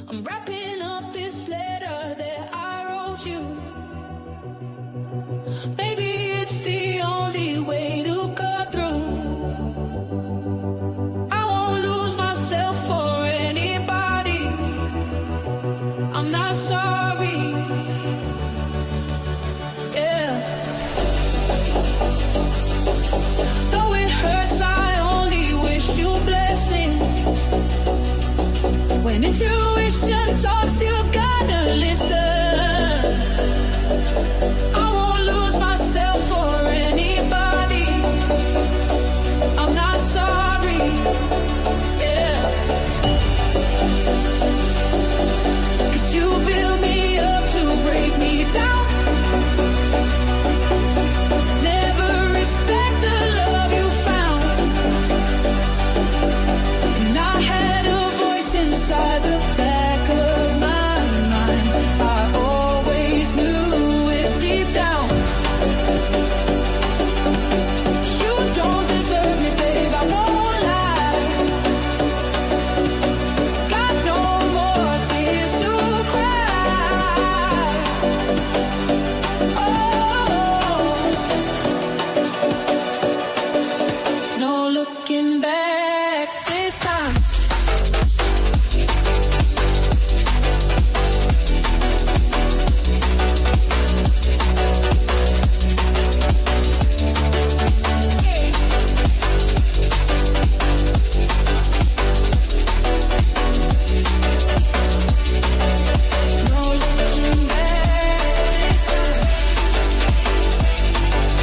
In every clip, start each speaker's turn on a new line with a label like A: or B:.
A: I'm wrapping up this letter that I wrote you. Maybe it's the only way to cut through. I won't lose myself for anybody. I'm not sorry. Yeah. Though it hurts, I only wish you blessings. When intuition talks, you gotta listen. I won't lose myself for anybody. I'm not sorry. Yeah. 'Cause you build me up to break me down. Never respect the love you found. And I had a voice inside the back of my mind. I always knew it deep down. You don't deserve me, babe, I won't lie. Got no more tears to cry. Oh, no looking back this time. No looking back this time. No looking back this time.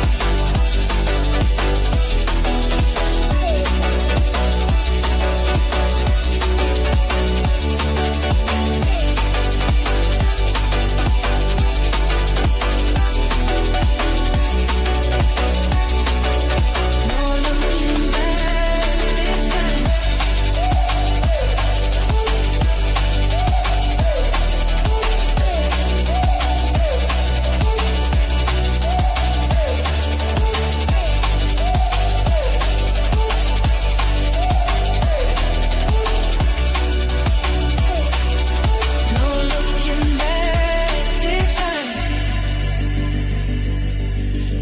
A: No looking back this time.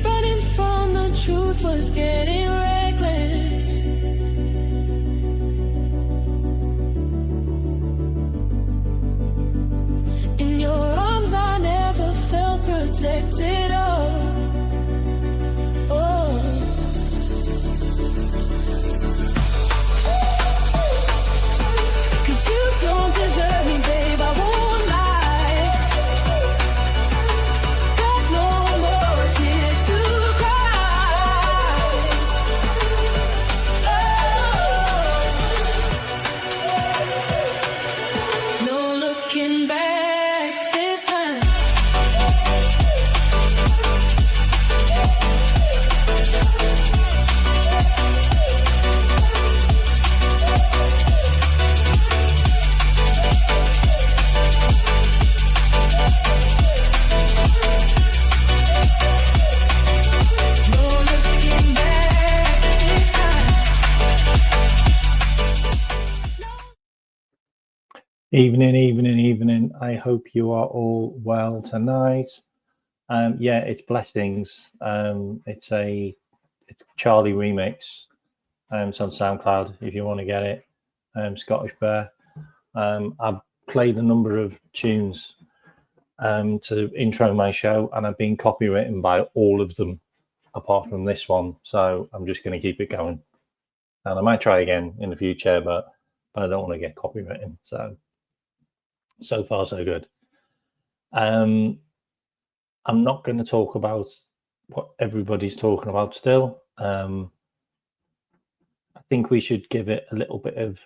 A: Running from the truth was getting reckless. In your arms I never felt protected. Oh. 'Cause you don't deserve me, babe, I won't lie. Got no more tears to cry. Oh. No looking back this time. No looking back this time.
B: Evening. I hope you are all well tonight. Yeah, it's Blessings. It's Charlie remix. It's on SoundCloud if you want to get it. Scottish Bear. I've played a number of tunes to intro my show, and I've been copywritten by all of them apart from this one. So I'm just going to keep it going. And I might try again in the future, but I don't want to get copywritten. So far, so good. I'm not going to talk about what everybody's talking about still. I think we should give it a little bit of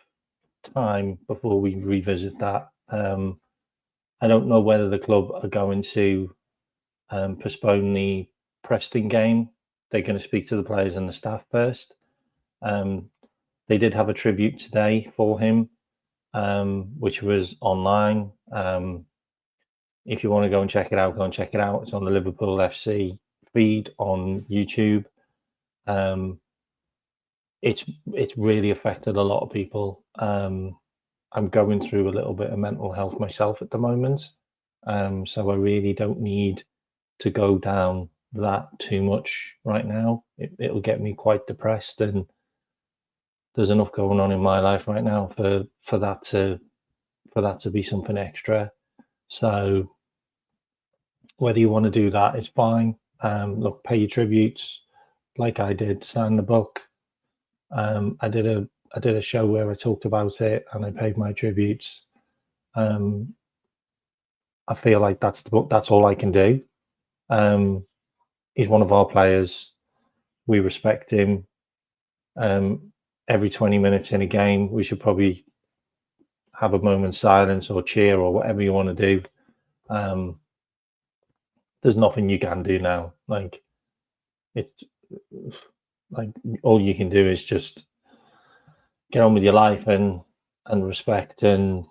B: time before we revisit that. I don't know whether the club are going to postpone the Preston game. They're going to speak to the players and the staff first. They did have a tribute today for him, which was online. If you want to go and check it out, go and check it out. It's on the Liverpool FC feed on YouTube. It's really affected a lot of people. I'm going through a little bit of mental health myself at the moment, so I really don't need to go down that too much right now. It'll get me quite depressed, and there's enough going on in my life right now for that to be something extra. So whether you want to do that is fine. Look, pay your tributes, like I did, sign the book. I did a show where I talked about it and I paid my tributes. I feel like that's all I can do. He's one of our players. We respect him. Every 20 minutes in a game, we should probably have a moment's silence or cheer or whatever you want to do. There's nothing you can do now. Like, it's like all you can do is just get on with your life and respect and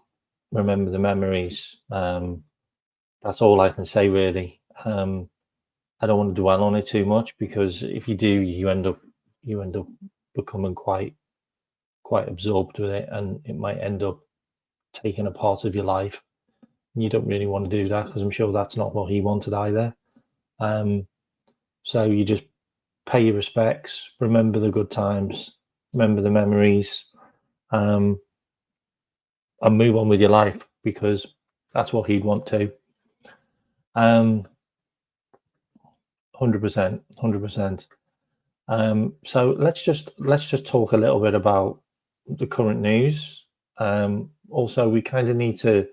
B: remember the memories. That's all I can say, really. I don't want to dwell on it too much, because if you do, you end up becoming quite absorbed with it, and it might end up taking a part of your life. And you don't really want to do that, because I'm sure that's not what he wanted either. So you just pay your respects, remember the good times, remember the memories, and move on with your life, because that's what he'd want to. 100%. So let's just talk a little bit about the current news. Also, we kind of need to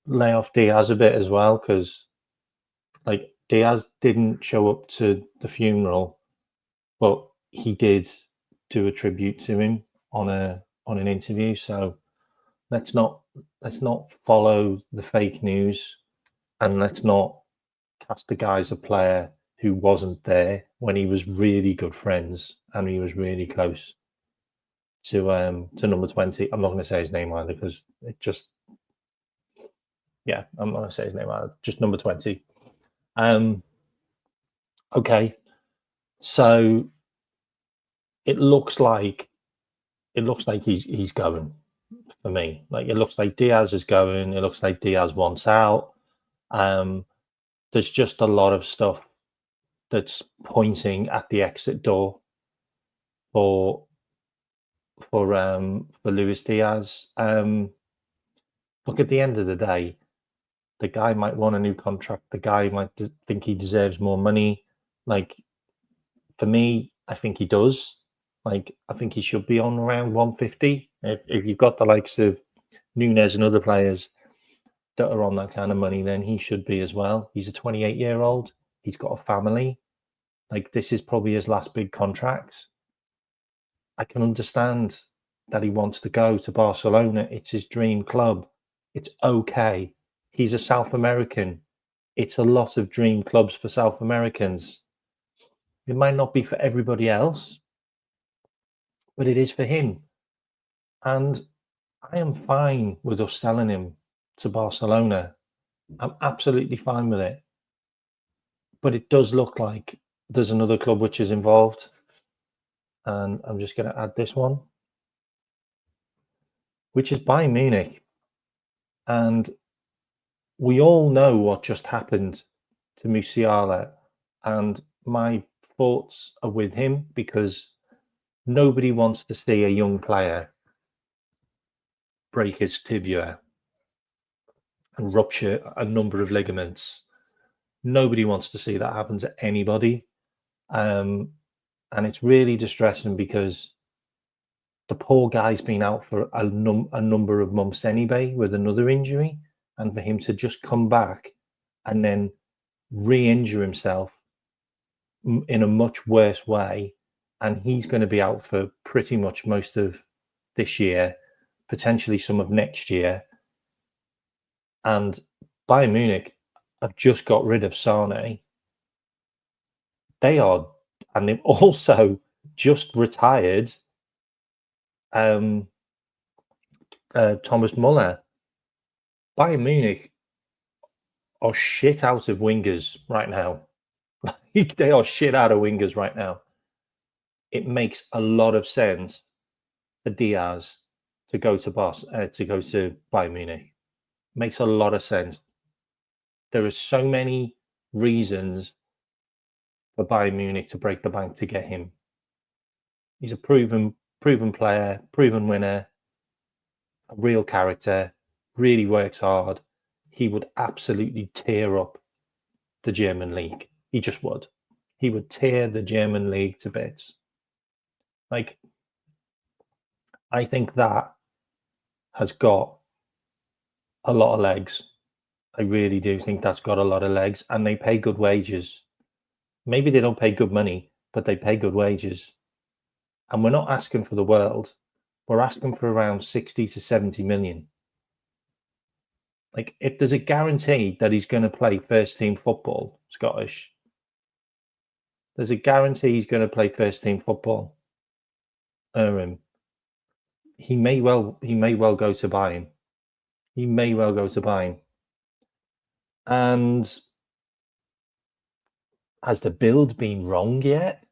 B: lay off Diaz a bit as well, because like Diaz didn't show up to the funeral, but he did do a tribute to him on an interview. So let's not follow the fake news, and let's not cast the guy as a player who wasn't there when he was really good friends and he was really close to number 20. I'm not going to say his name either, because it just, yeah, I'm not going to say his name either. Just number 20. Okay, so it looks like he's going, for me. Like, it looks like Diaz is going. It looks like Diaz wants out. There's just a lot of stuff that's pointing at the exit door for Luis Diaz. Look, at the end of the day, the guy might want a new contract. The guy might think he deserves more money. Like, for me, I think he does. Like, I think he should be on around 150. If you've got the likes of Nunez and other players that are on that kind of money, then he should be as well. He's a 28-year-old. He's got a family. Like, this is probably his last big contract. I can understand that he wants to go to Barcelona. It's his dream club. It's okay. He's a South American. It's a lot of dream clubs for South Americans. It might not be for everybody else, but it is for him. And I am fine with us selling him to Barcelona. I'm absolutely fine with it. But it does look like there's another club which is involved. And I'm just going to add this one, which is Bayern Munich. And we all know what just happened to Musiala, and my thoughts are with him, because nobody wants to see a young player break his tibia and rupture a number of ligaments. Nobody wants to see that happen to anybody. And it's really distressing, because the poor guy's been out for a number of months anyway with another injury, and for him to just come back and then re-injure himself in a much worse way, and he's going to be out for pretty much most of this year, potentially some of next year. And Bayern Munich have just got rid of Sane. And they've also just retired Thomas Muller. Bayern Munich are shit out of wingers right now. They are shit out of wingers right now. It makes a lot of sense for Diaz to go to Bayern Munich. Makes a lot of sense. There are so many reasons for Bayern Munich to break the bank to get him. He's a proven player, proven winner, a real character, really works hard. He would absolutely tear up the German league. He just would. He would tear the German league to bits. Like, I think that has got a lot of legs. I really do think that's got a lot of legs, and they pay good wages. Maybe they don't pay good money, but they pay good wages. And we're not asking for the world. We're asking for around 60 to 70 million. Like, if there's a guarantee that he's going to play first team football, Scottish, there's a guarantee he's going to play first team football. He may well go to Bayern. He may well go to Bayern. And has the build been wrong yet?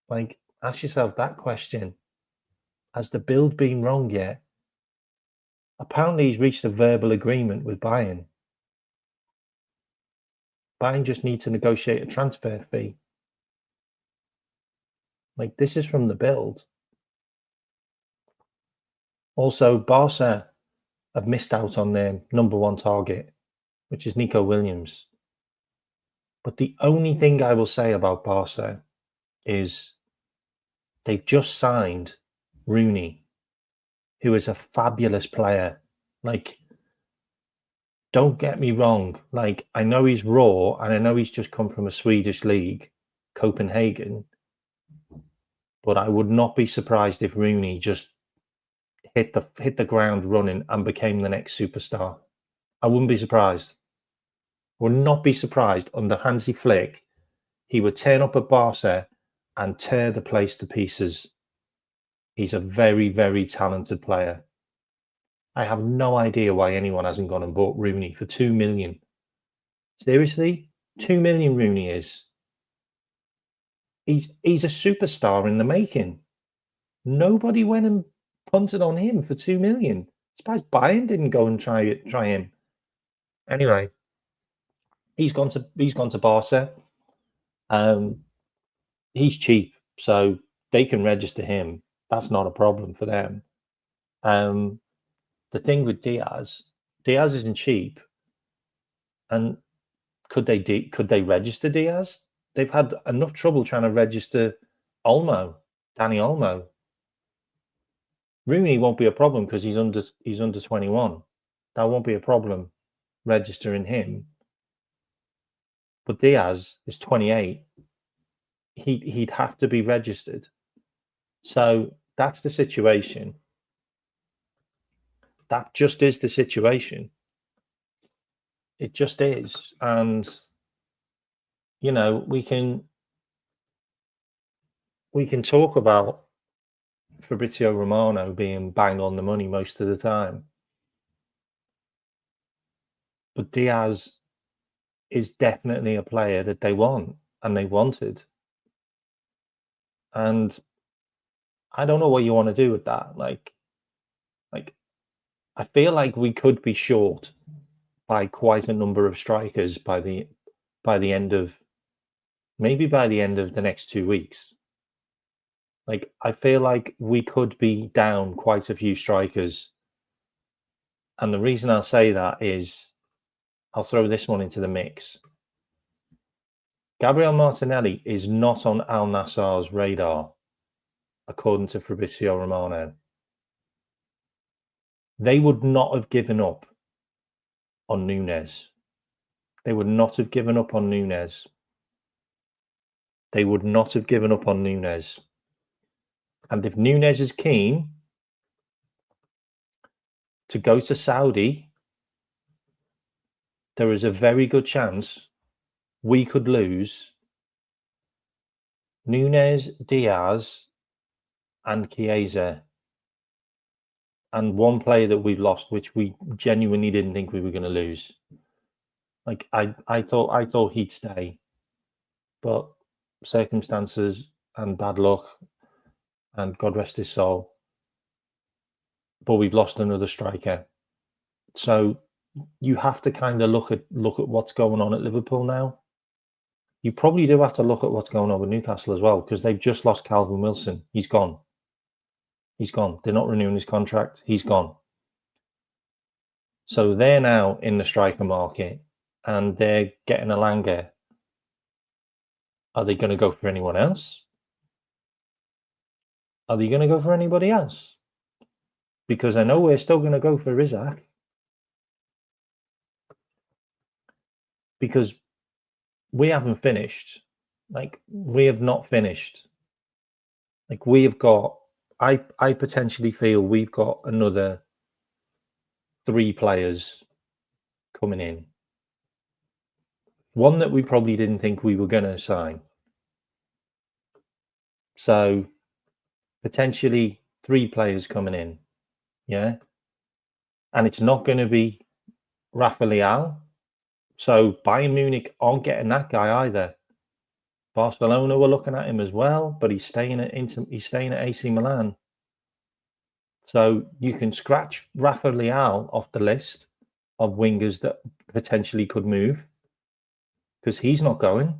B: Like, ask yourself that question. Has the build been wrong yet? Apparently, he's reached a verbal agreement with Bayern. Bayern just need to negotiate a transfer fee. Like, this is from the build. Also, Barca have missed out on their number one target, which is Nico Williams. But the only thing I will say about Barca is they've just signed Rooney, who is a fabulous player. Like, don't get me wrong. Like, I know he's raw, and I know he's just come from a Swedish league, Copenhagen. But I would not be surprised if Rooney just hit the ground running and became the next superstar. I wouldn't be surprised. Would not be surprised under Hansi Flick. He would turn up at Barca and tear the place to pieces. He's a very, very talented player. I have no idea why anyone hasn't gone and bought Rooney for 2 million. Seriously? 2 million Rooney is. He's a superstar in the making. Nobody went and punted on him for 2 million. Surprised Bayern didn't go and try him. Anyway, he's gone to Barca. He's cheap, so they can register him. That's not a problem for them. The thing with Diaz isn't cheap, and could they register Diaz? They've had enough trouble trying to register Dani Olmo. Rooney won't be a problem because he's under 21. That won't be a problem registering him. But Diaz is 28. He'd have to be registered. So that's the situation. That just is the situation. It just is. And, you know, we can talk about Fabrizio Romano being bang on the money most of the time. But Diaz is definitely a player that they want and they wanted. And I don't know what you want to do with that. Like I feel like we could be short by quite a number of strikers by the end of the next 2 weeks. Like, I feel like we could be down quite a few strikers. And the reason I'll say that is I'll throw this one into the mix. Gabriel Martinelli is not on Al Nassr's radar, according to Fabrizio Romano. They would not have given up on Nunez. They would not have given up on Nunez. They would not have given up on Nunez. And if Nunez is keen to go to Saudi, there is a very good chance we could lose Nunez, Diaz, and Chiesa. And one player that we've lost, which we genuinely didn't think we were going to lose. Like, I thought he'd stay, but circumstances and bad luck, and God rest his soul, but we've lost another striker. So you have to kind of look at what's going on at Liverpool now. You probably do have to look at what's going on with Newcastle as well, because they've just lost Calvin Wilson. He's gone. He's gone. They're not renewing his contract. He's gone. So they're now in the striker market, and they're getting a Langer. Are they going to go for anyone else? Are they going to go for anybody else? Because I know we're still going to go for Isaac. Because we haven't finished. Like, we have not finished. Like, we have got, I potentially feel we've got another 3 players coming in. One that we probably didn't think we were going to sign. So potentially 3 players coming in. Yeah. And it's not going to be Rafa Leal. So Bayern Munich aren't getting that guy either. Barcelona were looking at him as well, but he's staying at AC Milan. So you can scratch Rafa Leal off the list of wingers that potentially could move, because he's not going.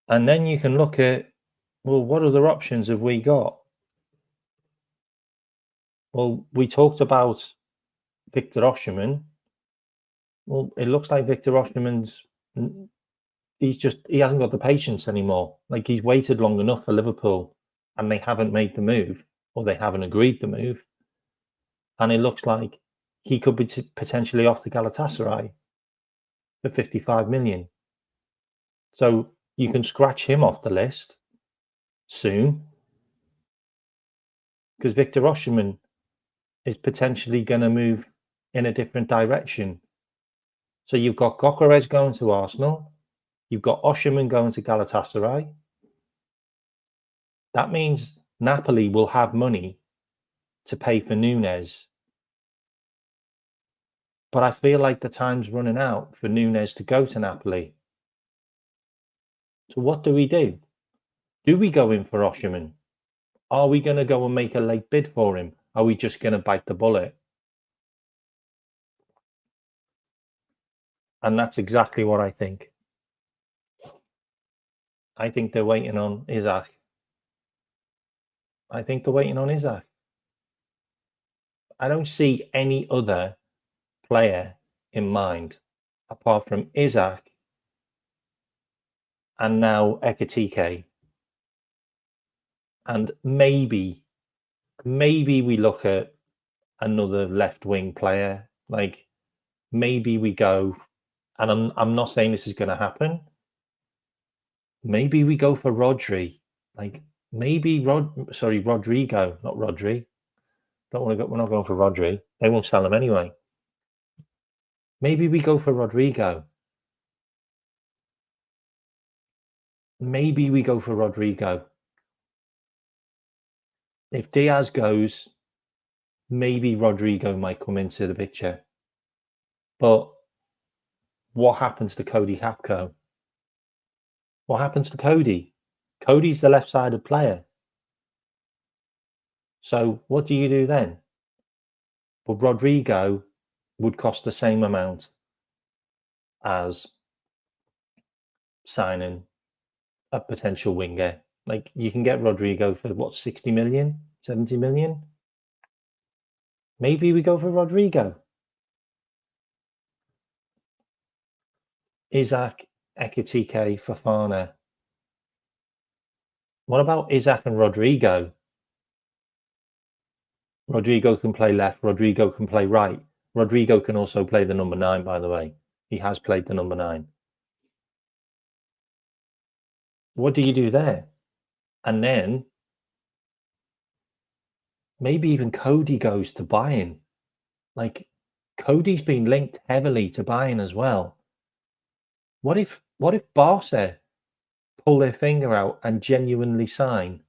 B: And then you can look at, well, what other options have we got? Well, we talked about Victor Osimhen. Well, it looks like Victor Osimhen's, he hasn't got the patience anymore. Like, he's waited long enough for Liverpool, and they haven't made the move, or they haven't agreed the move. And it looks like he could be potentially off to Galatasaray for 55 million. So you can scratch him off the list soon, because Victor Osimhen is potentially going to move in a different direction. So you've got Gyökeres going to Arsenal. You've got Osimhen going to Galatasaray. That means Napoli will have money to pay for Núñez. But I feel like the time's running out for Núñez to go to Napoli. So what do we do? Do we go in for Osimhen? Are we going to go and make a late bid for him? Are we just going to bite the bullet? And that's exactly what I think. I think they're waiting on Isaac. I don't see any other player in mind apart from Isaac and now Ekitike. And maybe we look at another left wing player. Like, maybe we go, and I'm not saying this is going to happen. Maybe we go for Rodri. Like, maybe Rodrigo, not Rodri. Don't want to go. We're not going for Rodri. They won't sell him anyway. Maybe we go for Rodrigo. If Diaz goes, maybe Rodrigo might come into the picture. But what happens to Cody Gakpo? What happens to Cody? Cody's the left-sided player. So what do you do then? Well, Rodrigo would cost the same amount as signing a potential winger. Like, you can get Rodrigo for what, 60 million, 70 million? Maybe we go for Rodrigo. Isaac, Ekitike, Fofana. What about Isaac and Rodrigo? Rodrigo can play left. Rodrigo can play right. Rodrigo can also play the number 9, by the way. He has played the number 9. What do you do there? And then maybe even Cody goes to Bayern. Like, Cody's been linked heavily to Bayern as well. What if Barca pull their finger out and genuinely sign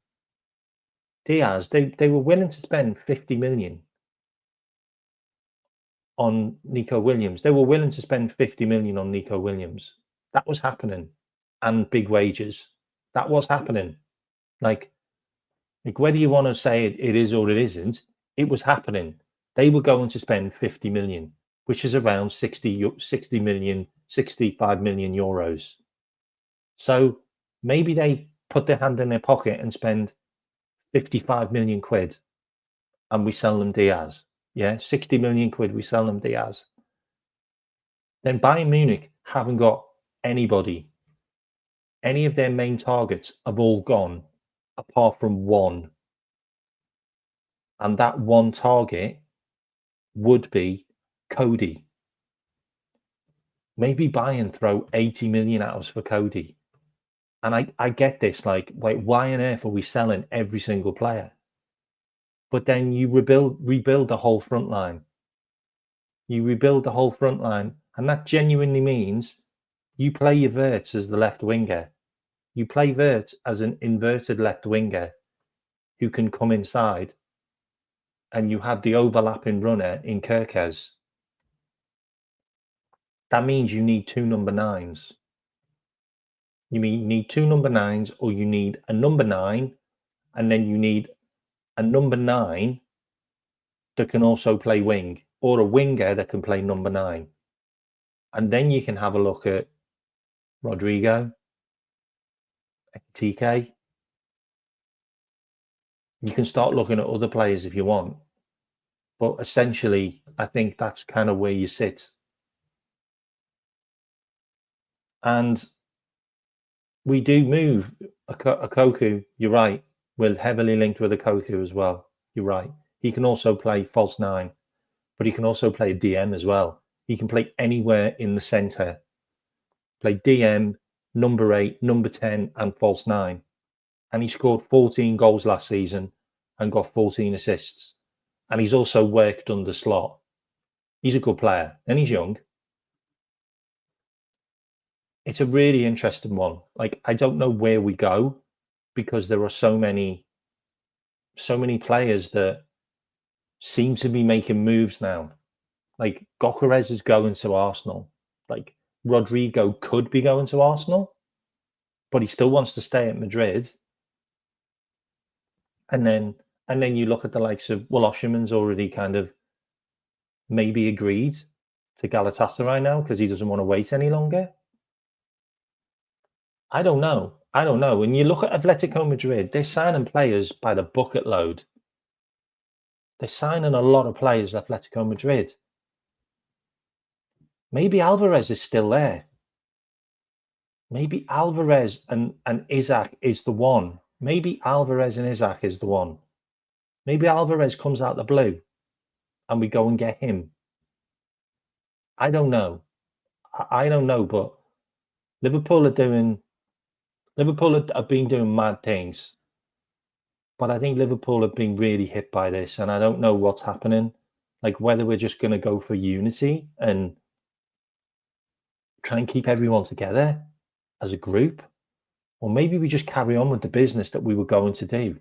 B: Diaz? They were willing to spend 50 million on Nico Williams. They were willing to spend 50 million on Nico Williams. That was happening. And big wages. That was happening. Like, Like whether you want to say it is or it isn't, it was happening. They were going to spend 50 million, which is around 60 million, 65 million euros. So maybe they put their hand in their pocket and spend 55 million quid and we sell them Diaz. Yeah, 60 million quid, we sell them Diaz. Then Bayern Munich haven't got anybody. Any of their main targets have all gone apart from one. And that one target would be Cody. Maybe Bayern throw 80 million at us for Cody. And I get this, like, why on earth are we selling every single player? But then you rebuild the whole front line. You rebuild the whole front line, and that genuinely means you play your Wirtz as the left winger. You play Wirtz as an inverted left winger who can come inside, and you have the overlapping runner in Kirkes. That means you need two number nines. You need two number nines, or you need a number nine, and then you need a number nine that can also play wing, or a winger that can play number nine. And then you can have a look at Rodrigo, TK. You can start looking at other players if you want. But essentially, I think that's kind of where you sit. And we do move a Koku, you're right. We're heavily linked with a Koku as well. You're right. He can also play false nine, but he can also play DM as well. He can play anywhere in the centre. Play DM, number 8, number 10, and false nine. And he scored 14 goals last season and got 14 assists. And he's also worked under slot. He's a good player and he's young. It's a really interesting one. Like, I don't know where we go because there are so many players that seem to be making moves now. Like Gyökeres is going to Arsenal. Like Rodrigo could be going to Arsenal, but he still wants to stay at Madrid. And then you look at the likes of, well, Oshiman's already kind of maybe agreed to Galatasaray now because he doesn't want to wait any longer. I don't know. When you look at Atletico Madrid, they're signing players by the bucket load. They're signing a lot of players at Atletico Madrid. Maybe Alvarez is still there. Maybe Alvarez and Isaac is the one. Maybe Alvarez and Isaac is the one. Maybe Alvarez comes out the blue and we go and get him. I don't know. I don't know, but Liverpool have been doing mad things. But I think Liverpool have been really hit by this, and I don't know what's happening. Like whether we're just going to go for unity and try and keep everyone together as a group, or maybe we just carry on with the business that we were going to do.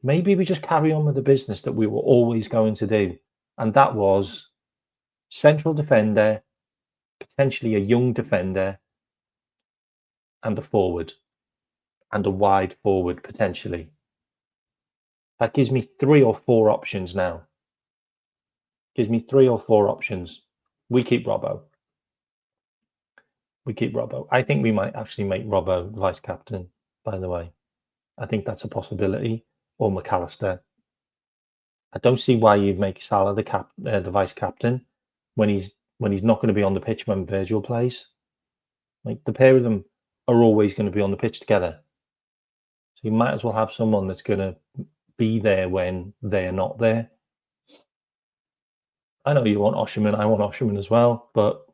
B: Maybe we just carry on with the business that we were always going to do, and that was central defender, potentially a young defender, and a forward, and a wide forward potentially. That gives me 3 or 4 options now. Gives me 3 or 4 options. We keep Robbo. I think we might actually make Robbo vice captain, by the way. I think that's a possibility. Or McAllister. I don't see why you'd make Salah the vice captain when he's not going to be on the pitch when Virgil plays. Like the pair of them are always going to be on the pitch together. So you might as well have someone that's going to be there when they're not there. I know you want Oshiman. I want Oshiman as well, but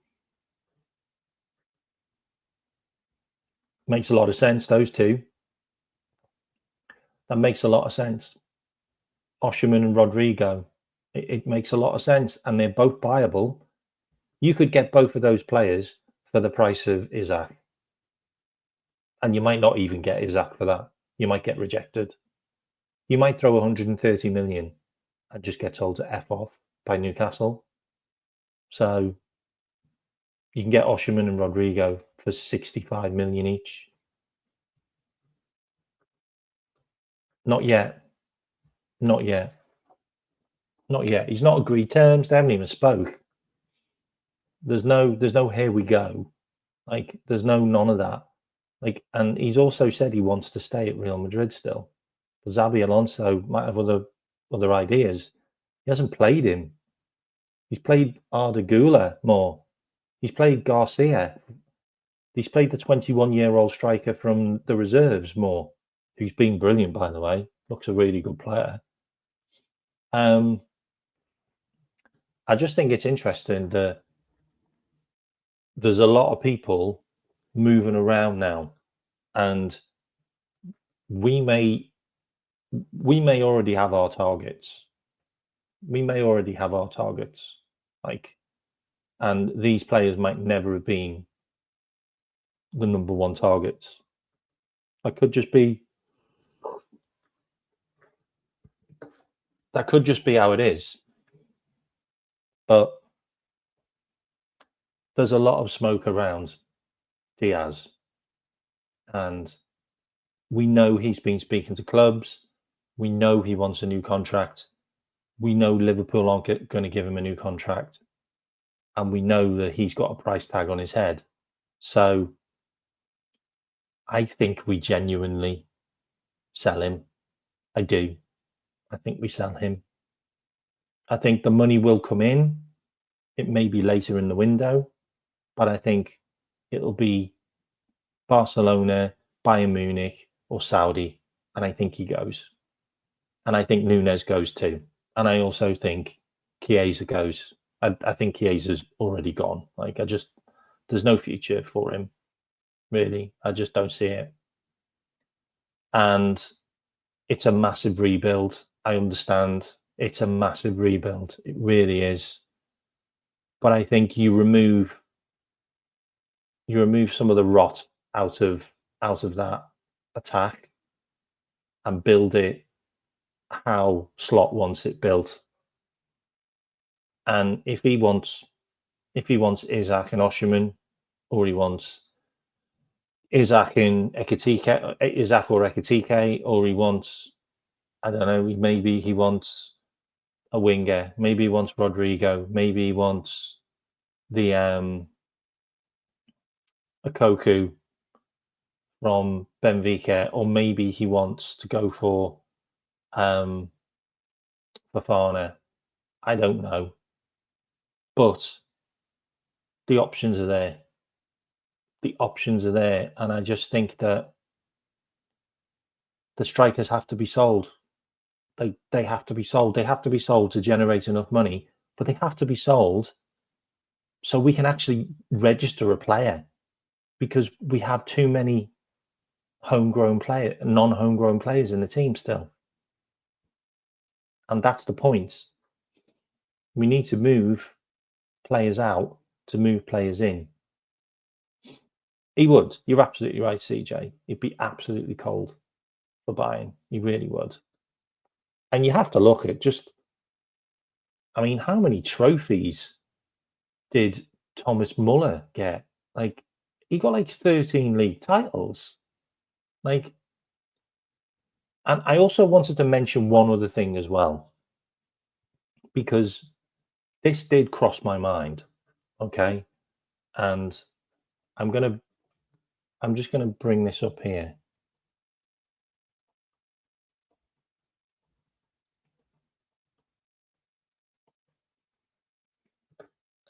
B: makes a lot of sense, those two. That makes a lot of sense. Oshiman and Rodrigo. It makes a lot of sense, and they're both buyable. You could get both of those players for the price of Isaac. And you might not even get Isaac for that. You might get rejected. You might throw 130 million and just get told to F off by Newcastle. So you can get Oshiman and Rodrigo for 65 million each. Not yet. Not yet. Not yet. He's not agreed terms. They haven't even spoke. There's no here we go. Like there's none of that. Like, and he's also said he wants to stay at Real Madrid still. Xabi Alonso might have other ideas. He hasn't played him. He's played Arda Güler more. He's played Garcia. He's played the 21-year-old striker from the reserves more, who's been brilliant, by the way. Looks a really good player. I just think it's interesting that there's a lot of people moving around now, and we may already have our targets. Like, and these players might never have been the number one targets. That could just be how it is. But there's a lot of smoke around Diaz, and we know he's been speaking to clubs. We know he wants a new contract. We know Liverpool aren't going to give him a new contract, and we know that he's got a price tag on his head. So I think we genuinely sell him. I do. I think we sell him. I think the money will come in. It may be later in the window, but I think it'll be Barcelona, Bayern Munich, or Saudi, and I think he goes. And I think Nunes goes too. And I also think Chiesa goes. I think Chiesa's already gone. Like, there's no future for him, really. I just don't see it. And it's a massive rebuild. I understand it's a massive rebuild. It really is. But I think you remove some of the rot out of that attack and build it how Slot wants it built. And if he wants Isaac and Osherman, or he wants Isaac or Ekitike, or he wants, I don't know, maybe he wants a winger, maybe he wants Rodrigo, maybe he wants the Okoku from Benfica, or maybe he wants to go for Fofana. I don't know. But the options are there. And I just think that the strikers have to be sold. They have to be sold. They have to be sold to generate enough money, but they have to be sold so we can actually register a player, because we have too many non-homegrown players in the team still. And that's the point. We need to move players out to move players in. He would. You're absolutely right, CJ. He'd be absolutely cold for buying. He really would. And you have to look at how many trophies did Thomas Muller get? Like, he got like 13 league titles. Like, and I also wanted to mention one other thing as well, because this did cross my mind. Okay. And I'm just gonna bring this up here.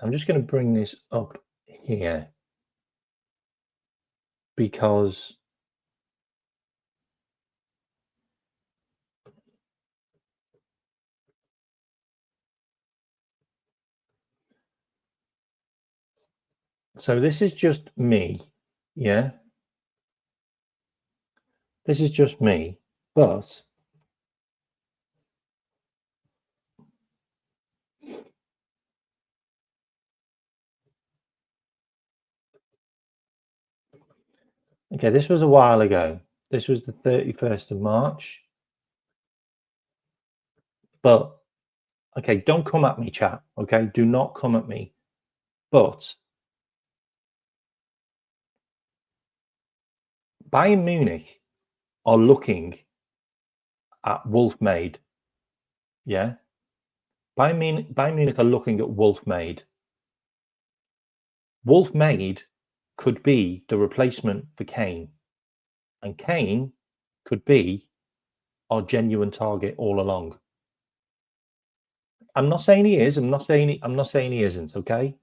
B: I'm just going to bring this up here because so this is just me. Yeah. This is just me, but okay, this was a while ago. This was the 31st of March. But okay, don't come at me, chat. Okay, do not come at me. But Bayern Munich are looking at Wolf-Made. Yeah. Bayern Munich are looking at Wolf-Made. Wolf-Made could be the replacement for Kane. And Kane could be our genuine target all along. I'm not saying he is. I'm not saying he isn't, okay?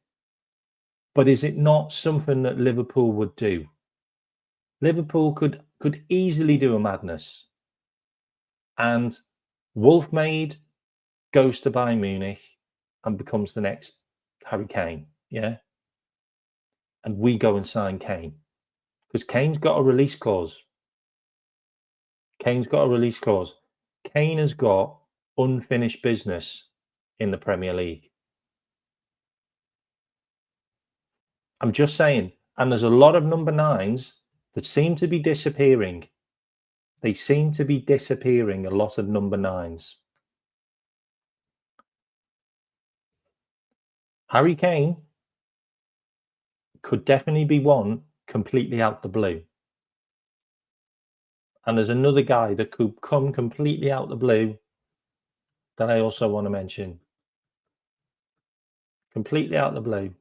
B: But is it not something that Liverpool would do? Liverpool could easily do a madness. And Wolf-Made goes to Bayern Munich and becomes the next Harry Kane, yeah? And we go and sign Kane. Because Kane's got a release clause. Kane's got a release clause. Kane has got unfinished business in the Premier League. I'm just saying. And there's a lot of number 9s that seem to be disappearing. They seem to be disappearing, a lot of number 9s. Harry Kane could definitely be one completely out the blue. And there's another guy that could come completely out the blue that I also want to mention. Completely out the blue.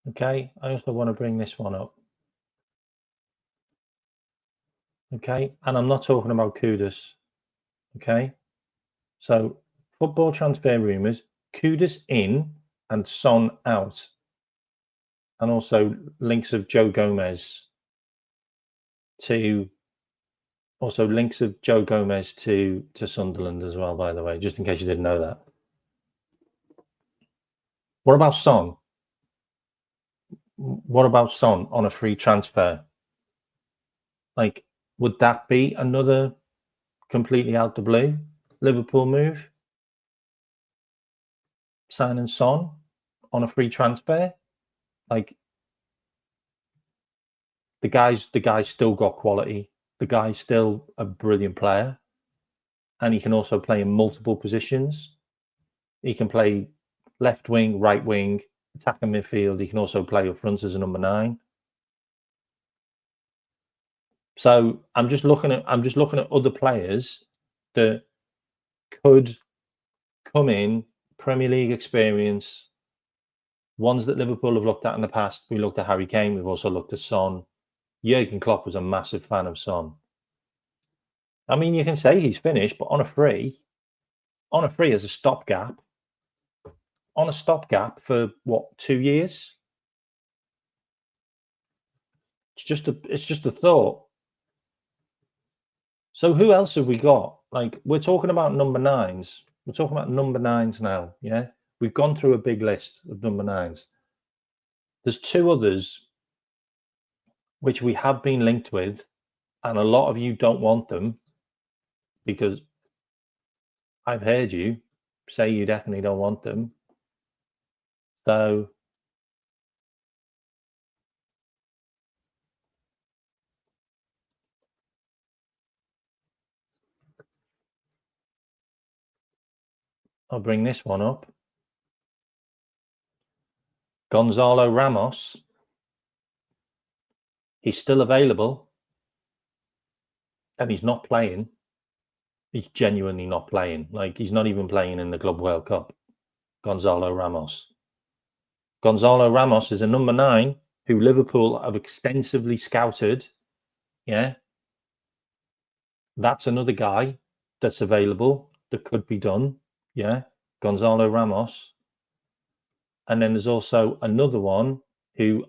B: Okay, I also want to bring this one up. Okay, and I'm not talking about Kudus. Okay, so football transfer rumours, Kudus in and Son out. And also links of Joe Gomez to Sunderland as well, by the way, just in case you didn't know that. What about Son? What about Son on a free transfer? Like, would that be another completely out the blue Liverpool move? Signing Son on a free transfer? Like, the guy's still got quality. The guy's still a brilliant player. And he can also play in multiple positions. He can play left wing, right wing, attacking midfield. He can also play up front as a number 9. So I'm just looking at other players that could come in, Premier League experience, ones that Liverpool have looked at in the past. We looked at Harry Kane. We've also looked at Son. Jurgen Klopp was a massive fan of Son. I mean, you can say he's finished, but on a free as a stopgap. On a stopgap for what, 2 years? It's just a thought. So who else have we got? Like, we're talking about number 9s. We're talking about number 9s now, yeah? We've gone through a big list of number 9s. There's 2 others which we have been linked with, and a lot of you don't want them because I've heard you say you definitely don't want them. So I'll bring this one up. Gonzalo Ramos. He's still available. And he's not playing. He's genuinely not playing. Like, he's not even playing in the Club World Cup. Gonzalo Ramos. Gonzalo Ramos is a number 9 who Liverpool have extensively scouted. Yeah. That's another guy that's available that could be done. Yeah. Gonzalo Ramos. And then there's also another one who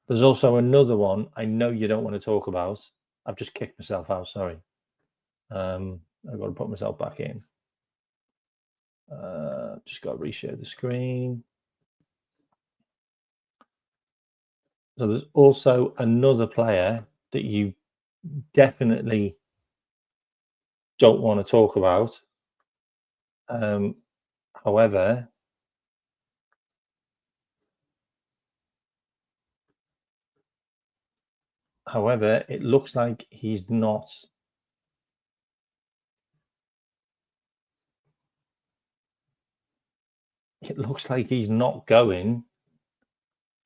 B: there's also another one I know you don't want to talk about. I've just kicked myself out, sorry. I've got to put myself back in. Just got to reshare the screen. So there's also another player that you definitely don't want to talk about. However, it looks like he's not. It looks like he's not going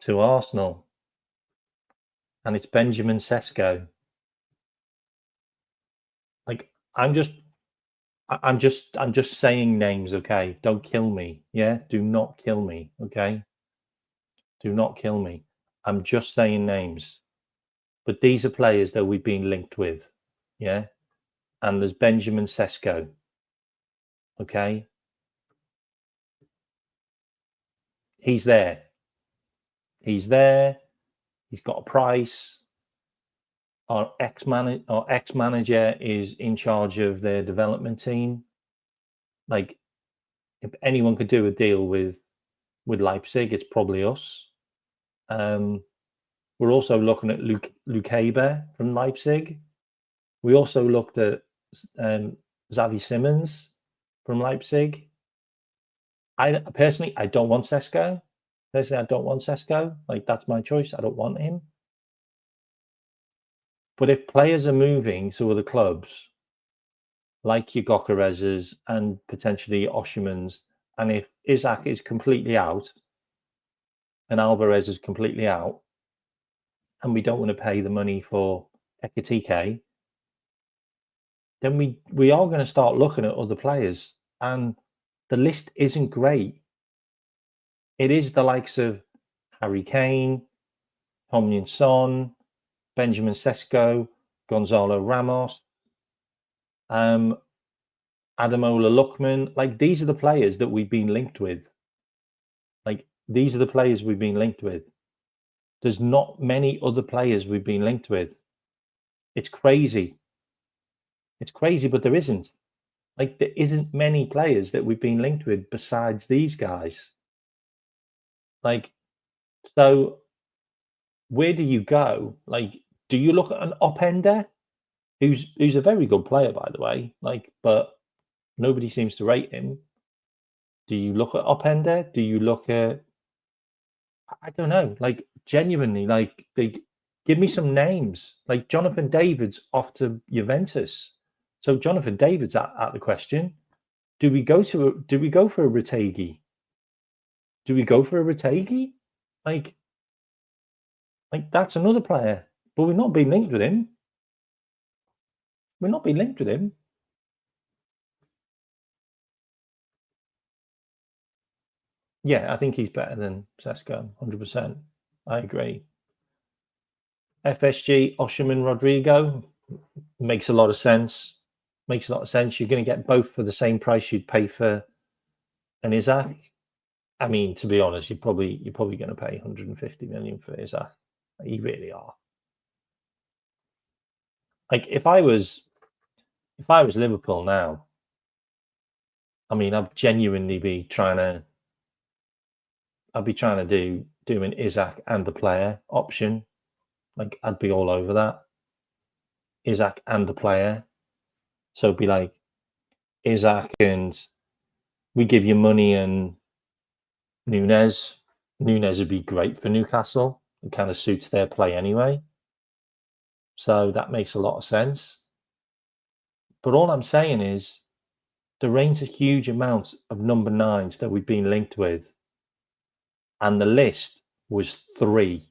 B: to Arsenal, and it's Benjamin Sesko. Like I'm just saying names, okay? Don't kill me, yeah? Do not kill me, okay? Do not kill me. I'm just saying names. But these are players that we've been linked with, yeah? And there's Benjamin Sesko, okay? He's there. He's there. He's got a price. Our ex-manager is in charge of their development team. Like, if anyone could do a deal with Leipzig, it's probably us. We're also looking at Lukaber from Leipzig. We also looked at Xavi Simons from Leipzig. I personally, I don't want Sesko. Personally, I don't want Sesko. Like, that's my choice. I don't want him. But if players are moving to other clubs, like your Gokarez's and potentially Oshiman's, and if Isaac is completely out and Alvarez is completely out, and we don't want to pay the money for Ekitike, then we are going to start looking at other players, and the list isn't great. It is the likes of Harry Kane, Heung-min Son, Benjamin Sesko, Gonzalo Ramos, Adamola Lookman. Like, these are the players that we've been linked with. Like, these are the players we've been linked with. There's not many other players we've been linked with. It's crazy. It's crazy, but there isn't. Like, there isn't many players that we've been linked with besides these guys. Like, so where do you go? Like, do you look at an Openda, who's a very good player, by the way, like, but nobody seems to rate him? Do you look at Openda? Do you look at, I don't know, like, genuinely, like, they give me some names. Like, Jonathan David's off to Juventus. So Jonathan David's at the question. Do we go for a Retegui? Do we go for a Retegui? Like that's another player, but we've not been linked with him. We're not being linked with him. Yeah, I think he's better than Sesko, 100%. I agree. FSG, Osherman, Rodrigo makes a lot of sense. Makes a lot of sense. You're going to get both for the same price you'd pay for an Isaac. I mean, to be honest, you're probably going to pay 150 million for Isaac. You really are. Like, if I was Liverpool now, I mean, I'd genuinely be trying to. I'd be trying to do an Isaac and the player option. Like, I'd be all over that. Isaac and the player. So it'd be like Isaac and we give you money and Nunez. Nunez would be great for Newcastle. It kind of suits their play anyway. So that makes a lot of sense. But all I'm saying is there ain't a huge amount of number nines that we've been linked with. And the list was 3.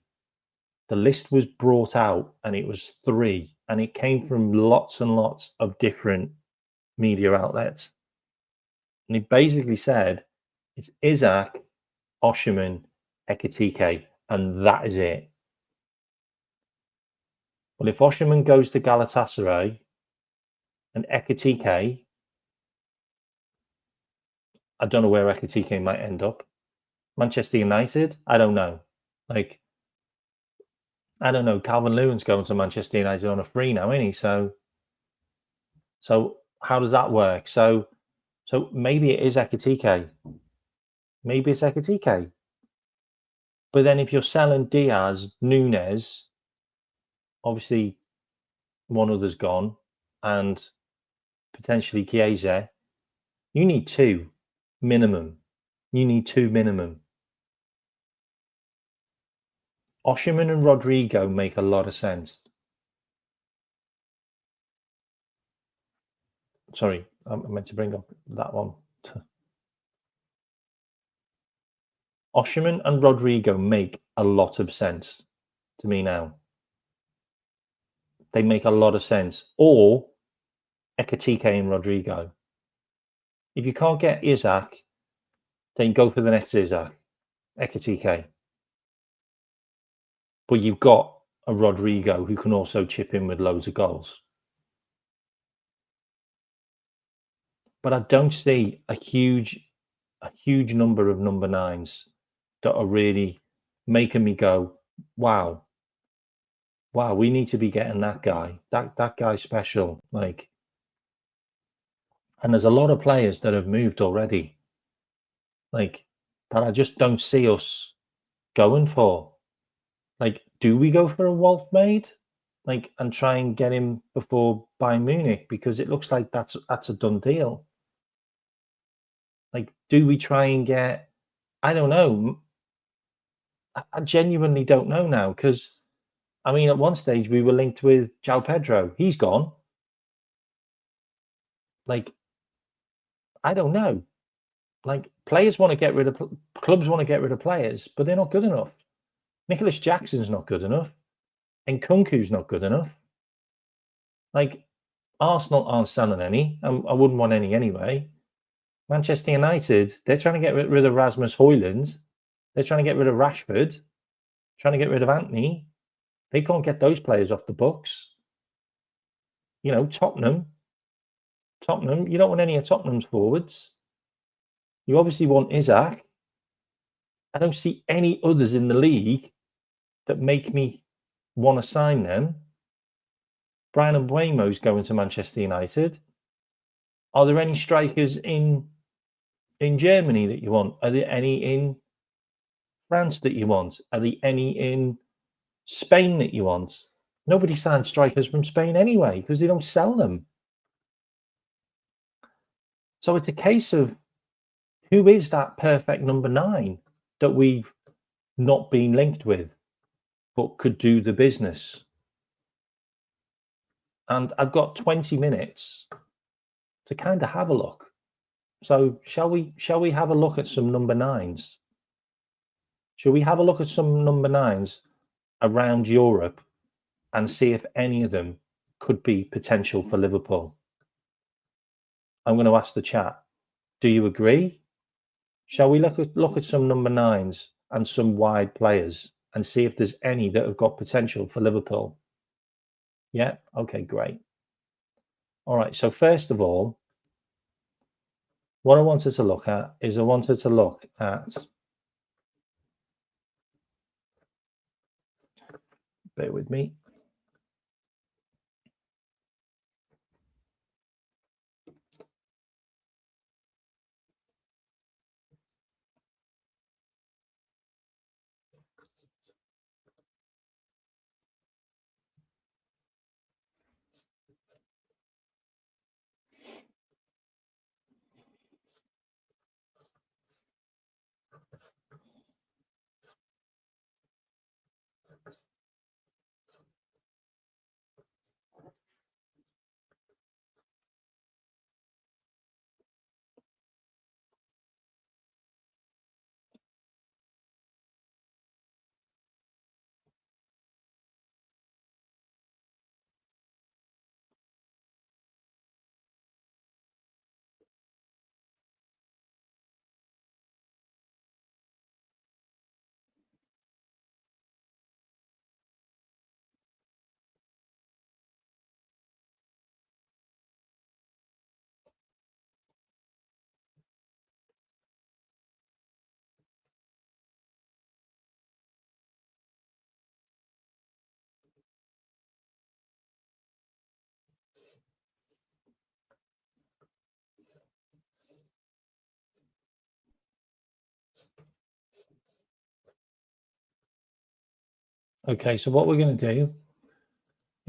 B: The list was brought out and it was 3. And it came from lots and lots of different media outlets. And he basically said it's Isaac, Osherman, Ekitike, and that is it. Well, if Osherman goes to Galatasaray and Ekitike, I don't know where Ekitike might end up. Manchester United? I don't know. Like, I don't know. Calvin Lewin's going to Manchester United on a free now, isn't he? So how does that work? So maybe it is Ekitike. Maybe it's Ekitike. But then if you're selling Diaz, Nunez, obviously one other's gone, and potentially Chiesa, you need two minimum. You need two minimum. Osherman and Rodrigo make a lot of sense. Sorry, I meant to bring up that one. Osherman and Rodrigo make a lot of sense to me now. They make a lot of sense. Or Ekatike and Rodrigo. If you can't get Isaac, then go for the next Isaac, Ekatike. But you've got a Rodrigo who can also chip in with loads of goals. But I don't see a huge number of number nines that are really making me go, wow, we need to be getting that guy. That guy's special. Like, and there's a lot of players that have moved already, like, that I just don't see us going for. Like, do we go for a Wolfmaid? Like, and try and get him before Bayern Munich? Because it looks like that's a done deal. Like, do we try and get, I don't know. I genuinely don't know now, because, I mean, at one stage we were linked with João Pedro. He's gone. Like, I don't know. Like, players want to get rid of, clubs want to get rid of players, but they're not good enough. Nicholas Jackson's not good enough. And Nkunku's not good enough. Like, Arsenal aren't selling any. I wouldn't want any anyway. Manchester United, they're trying to get rid of Rasmus Højlund. They're trying to get rid of Rashford. Trying to get rid of Antony. They can't get those players off the books. You know, Tottenham, you don't want any of Tottenham's forwards. You obviously want Isaac. I don't see any others in the league that make me want to sign them. Brian Mbeumo's going to Manchester United. Are there any strikers in Germany that you want? Are there any in France that you want? Are there any in Spain that you want? Nobody signs strikers from Spain anyway, because they don't sell them. So it's a case of, who is that perfect number 9 that we've not been linked with, but could do the business? And I've got 20 minutes to kind of have a look. So shall we have a look at some number 9s? Shall we have a look at some number 9s around Europe and see if any of them could be potential for Liverpool? I'm going to ask the chat. Do you agree? Shall we look at some number 9s and some wide players and see if there's any that have got potential for Liverpool? Yeah? Okay, great. All right, so first of all, what I wanted to look at is bear with me. Okay, so what we're going to do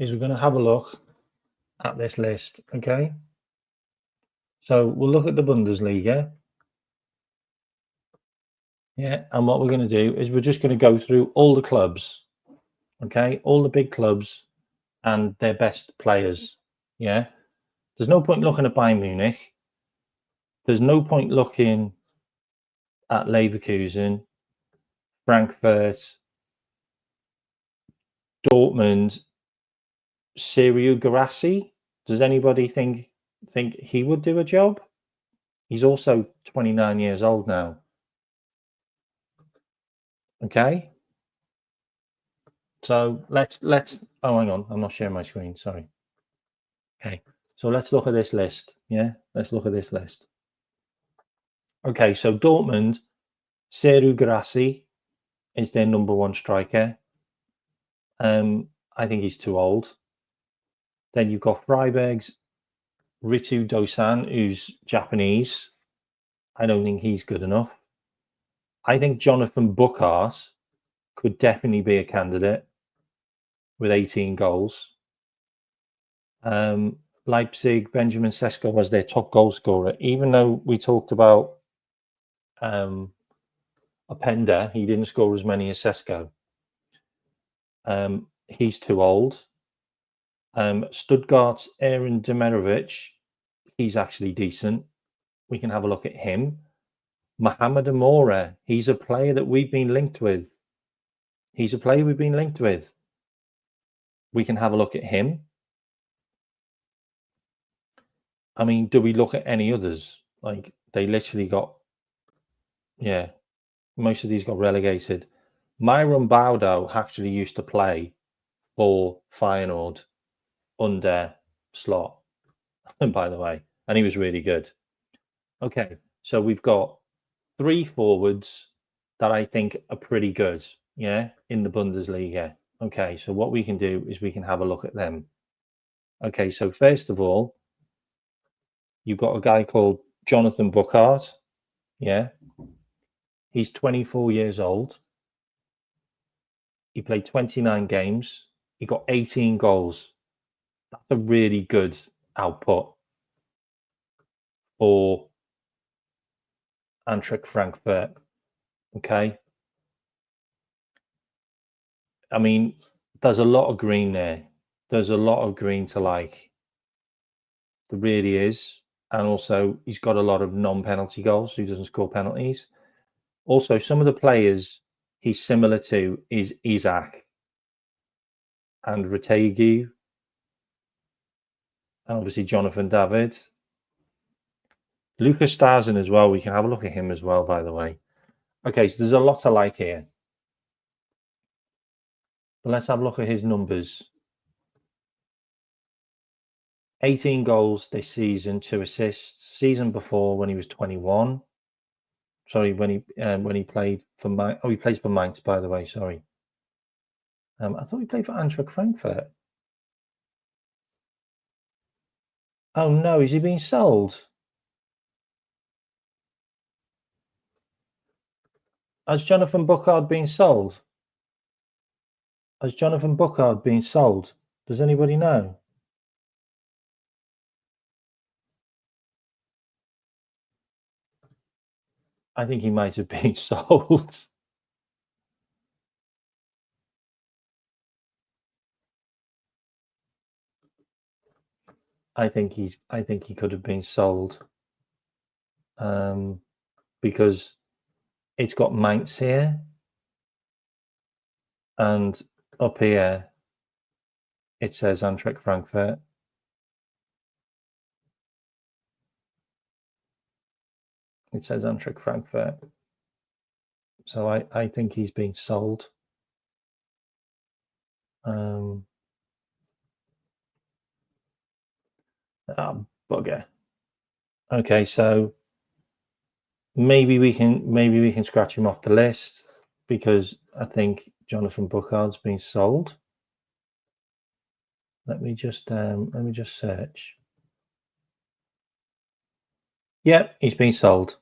B: is we're going to have a look at this list. Okay. So we'll look at the Bundesliga. Yeah. And what we're going to do is we're just going to go through all the clubs. Okay. All the big clubs and their best players. Yeah. There's no point looking at Bayern Munich. There's no point looking at Leverkusen, Frankfurt, Dortmund, Sergio Garassi. Does anybody think he would do a job? He's also 29 years old now. Okay. So let's oh, hang on, I'm not sharing my screen, sorry. Okay, so let's look at this list. Yeah, let's look at this list. Okay, so Dortmund, Sergio Garassi is their number one striker. I think he's too old. Then you've got Freiburg's Ritu Dosan, who's Japanese. I don't think he's good enough. I think Jonathan Buchart could definitely be a candidate with 18 goals. Leipzig, Benjamin Sesko was their top goal scorer. Even though we talked about Openda, he didn't score as many as Sesko. He's too old. Stuttgart's Aaron Demirovic, he's actually decent. We can have a look at him. Mohamed Amora, he's a player that we've been linked with. We can have a look at him. I mean, do we look at any others? Like, they literally got, yeah, most of these got relegated. Myron Baudo actually used to play for Feyenoord under Slot, by the way, and he was really good. Okay, so we've got 3 forwards that I think are pretty good, yeah, in the Bundesliga. Okay, so what we can do is we can have a look at them. Okay, so first of all, you've got a guy called Jonathan Buchart, yeah. He's 24 years old. He played 29 games. He got 18 goals. That's a really good output for Eintracht Frankfurt. Okay. I mean, there's a lot of green there. There's a lot of green to like. There really is. And also, he's got a lot of non-penalty goals, so he doesn't score penalties. Also, some of the players he's similar to is Isaac and Retegu, and obviously Jonathan David. Lucas Starzan as well. We can have a look at him as well, by the way. Okay, so there's a lot to like here. But let's have a look at his numbers. 18 goals this season, 2 assists. Season before, when he was 21. Sorry, when he played for Mainz. Oh, he plays for Mainz, by the way. Sorry. I thought he played for Eintracht Frankfurt. Oh no, is he being sold? Has Jonathan Buchart been sold? Has Jonathan Buchart been sold? Does anybody know? I think he might have been sold. I think he could have been sold. Because it's got Mainz here, and up here it says Eintracht Frankfurt. It says Eintracht Frankfurt. So I think he's been sold. Bugger. Okay, so maybe we can scratch him off the list because I think Jonathan Buchart's been sold. Let me just search. Yep, he's been sold.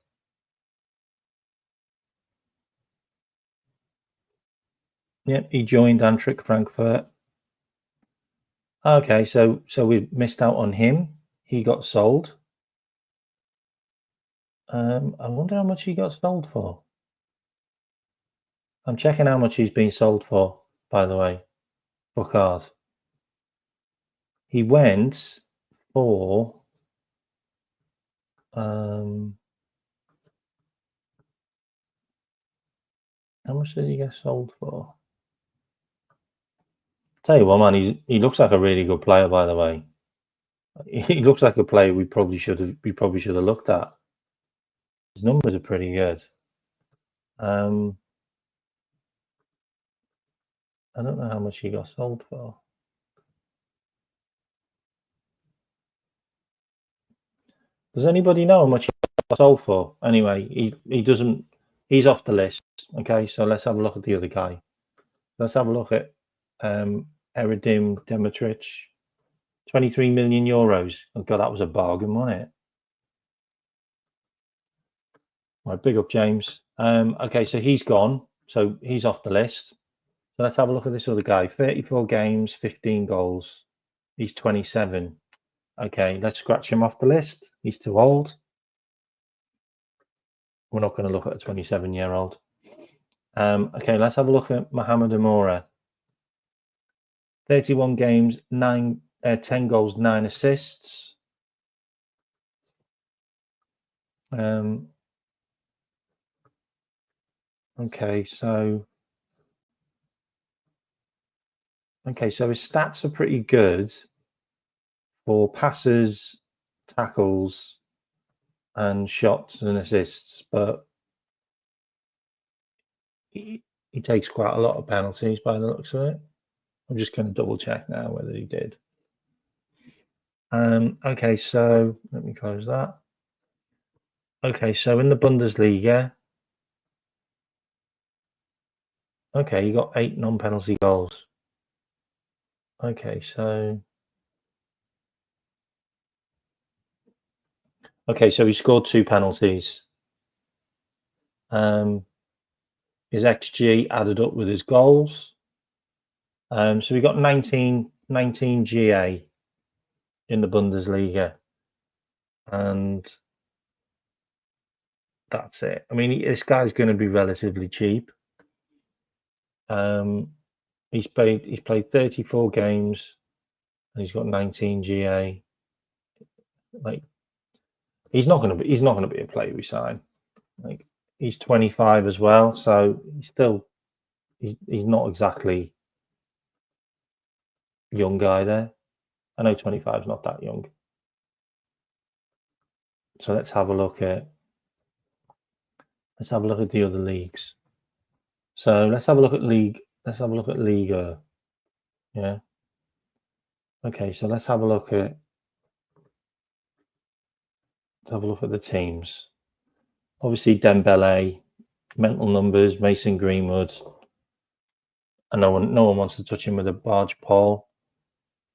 B: Yep, he joined Eintracht Frankfurt. Okay, so we missed out on him. He got sold. I wonder how much he got sold for. I'm checking how much he's been sold for, by the way, for cars. He went for how much did he get sold for? Tell you what, man, he looks like a really good player, by the way. He looks like a player we probably should have looked at. His numbers are pretty good. I don't know how much he got sold for. Does anybody know how much he got sold for? Anyway, he doesn't. He's off the list. Okay, so let's have a look at the other guy. Let's have a look at Eridim Demitrich. 23 million euros. Oh god, that was a bargain, wasn't it? Right, big up James. Okay, so he's gone. So he's off the list. So let's have a look at this other guy. 34 games, 15 goals. He's 27. Okay, let's scratch him off the list. He's too old. We're not going to look at a 27-year-old. Okay, let's have a look at Mohamed Amora. 31 games, 10 goals, 9 assists. Okay, so his stats are pretty good for passes, tackles, and shots and assists, but he takes quite a lot of penalties by the looks of it. I'm just going to double check now whether he did. Okay, so let me close that. Okay, so in the Bundesliga, okay, you got 8 non-penalty goals. Okay, so he scored 2 penalties. His XG added up with his goals. So we got 19 GA in the Bundesliga, and that's it. I mean, this guy's going to be relatively cheap. He's played 34 games, and he's got 19 GA. Like, he's not going to be a player we sign. Like, he's 25 as well, so he's not exactly young guy there. I know 25 is not that young. So let's have a look at the other leagues. So let's have a look at Liga. Yeah. Okay, so let's have a look at the teams. Obviously, Dembele, mental numbers, Mason Greenwood, and no one wants to touch him with a barge pole.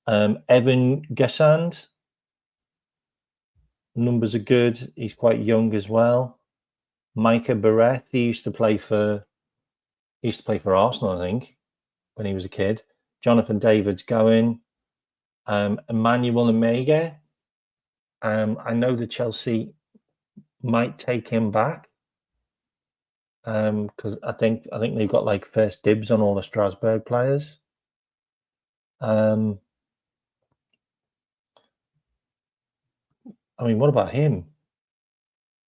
B: Evan Gesand, numbers are good. He's quite young as well. Micah Barrett, he used to play for Arsenal, I think, when he was a kid. Jonathan David's going. Emmanuel Omega. I know that Chelsea might take him back because I think they've got like first dibs on all the Strasbourg players. I mean, what about him?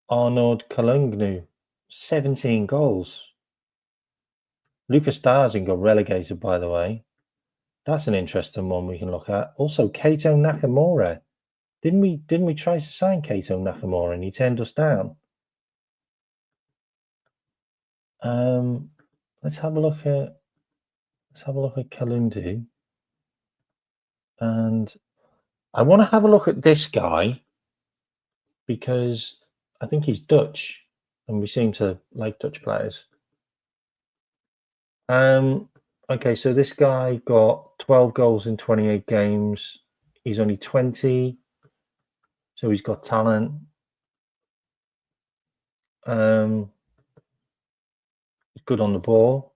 B: Arnaud Kalungnu, 17 goals. Lucas Stargin got relegated, by the way. That's an interesting one we can look at. Also, Kato Nakamura. Didn't we try to sign Kato Nakamura and he turned us down? Let's have a look at Kalundu. And I want to have a look at this guy because I think he's Dutch and we seem to like Dutch players. Okay, so this guy got 12 goals in 28 games. He's only 20, so he's got talent. He's good on the ball.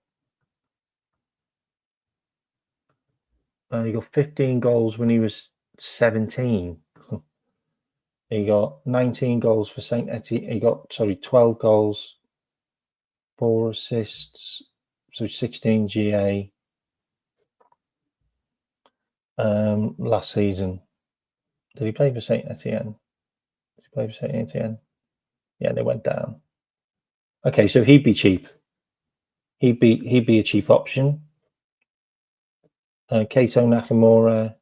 B: He got 15 goals when he was 17. He got 19 goals for Saint Etienne. He got 12 goals, 4 assists, so 16 GA last season. Did he play for Saint Etienne? Did he play for Saint Etienne? Yeah, they went down. Okay, so he'd be cheap. He'd be a cheap option. Kato Nakamura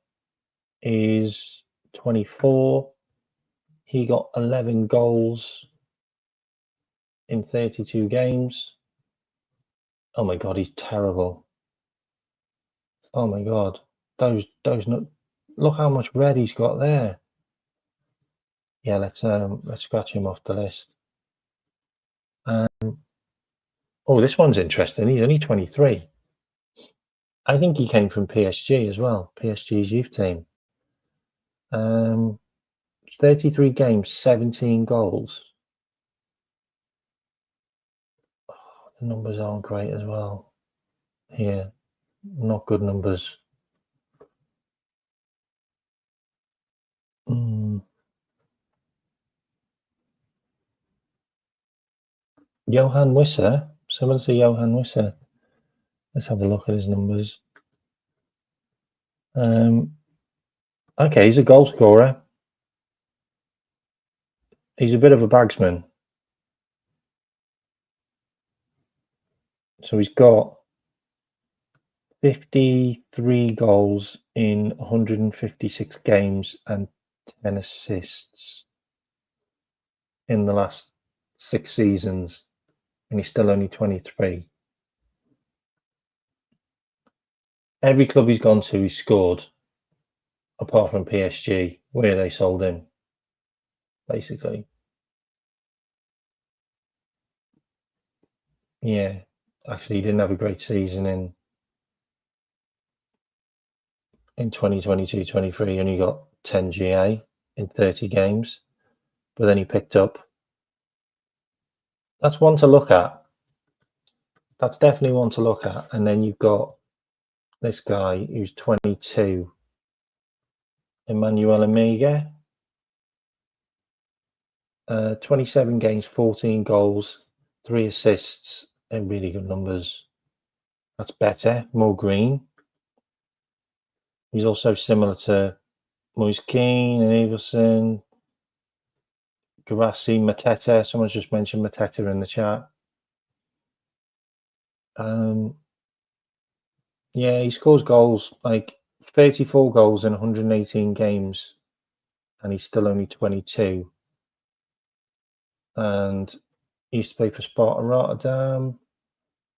B: is 24. He got 11 goals in 32 games. Oh my god, he's terrible. Oh my god, those not. Look how much red he's got there. Yeah, let's scratch him off the list. Oh, this one's interesting. He's only 23. I think he came from PSG as well. PSG's youth team. 33 games, 17 goals. Oh, the numbers aren't great as well. Here, not good numbers. Johan Wissa, similar to Johan Wissa. Let's have a look at his numbers. Okay, he's a goal scorer. He's a bit of a bagsman. So he's got 53 goals in 156 games and 10 assists in the last 6 seasons, and he's still only 23. Every club he's gone to, he's scored, apart from PSG, where they sold him, basically. Yeah, actually, he didn't have a great season in 2022-23. Only got 10 GA in 30 games, but then he picked up. That's one to look at. That's definitely one to look at. And then you've got this guy who's 22, Emmanuel Amiga. 27 games, 14 goals, 3 assists, and really good numbers. That's better, more green. He's also similar to Moise Keane and Everson, Garassi, Mateta. Someone's just mentioned Mateta in the chat. Yeah, he scores goals, like 34 goals in 118 games, and he's still only 22. And he used to play for Sparta Rotterdam,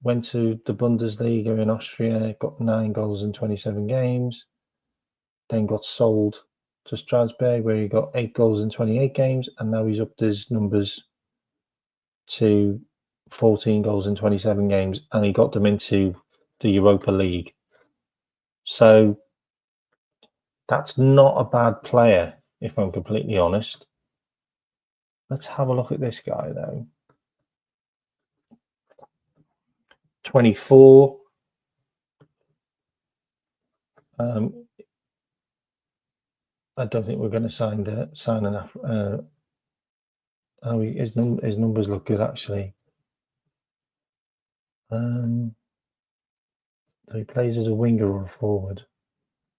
B: went to the Bundesliga in Austria, got 9 goals in 27 games, then got sold to Strasbourg, where he got 8 goals in 28 games, and now he's upped his numbers to 14 goals in 27 games, and he got them into the Europa League. So that's not a bad player, if I'm completely honest. Let's have a look at this guy, though. 24. I don't think we're going to sign an. His numbers look good, actually. So he plays as a winger or a forward.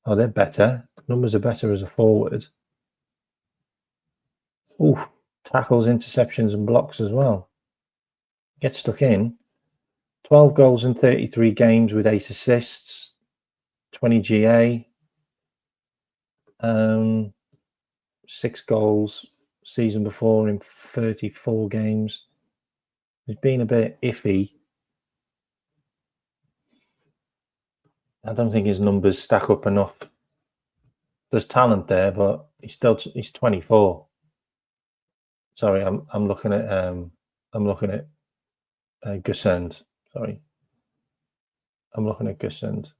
B: Oh, they're better. Numbers are better as a forward. Ooh, tackles, interceptions, and blocks as well. Gets stuck in. 12 goals in 33 games with 8 assists. 20 GA. 6 goals season before in 34 games. He's been a bit iffy. I don't think his numbers stack up enough. There's talent there, but he's 24. Sorry, I'm looking at Gusend. Sorry, I'm looking at Gusend.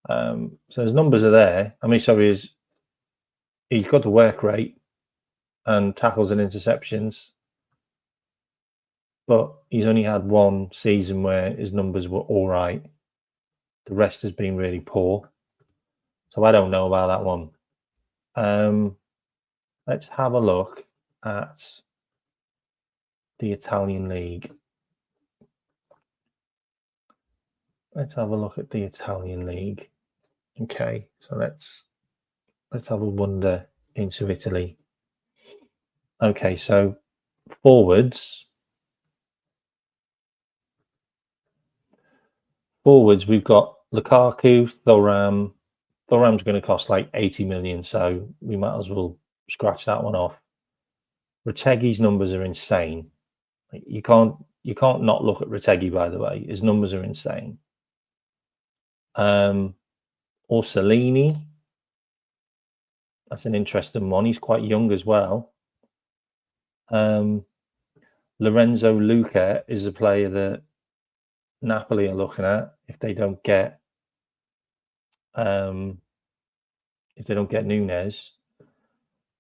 B: So his numbers are there. I mean, sorry, he's got the work rate and tackles and interceptions, but he's only had one season where his numbers were all right. The rest has been really poor. So I don't know about that one. Let's have a look at the Italian league. Let's have a look at the Italian league. Okay, so let's have a wander into Italy. Okay, so forwards, we've got Lukaku, Thuram. Thuram's going to cost like 80 million, so we might as well scratch that one off. Retegi's numbers are insane. You can't not look at Retegi, by the way. His numbers are insane. Orsolini, that's an interesting one. He's quite young as well. Lorenzo Luca is a player that Napoli are looking at if they don't get Nunes.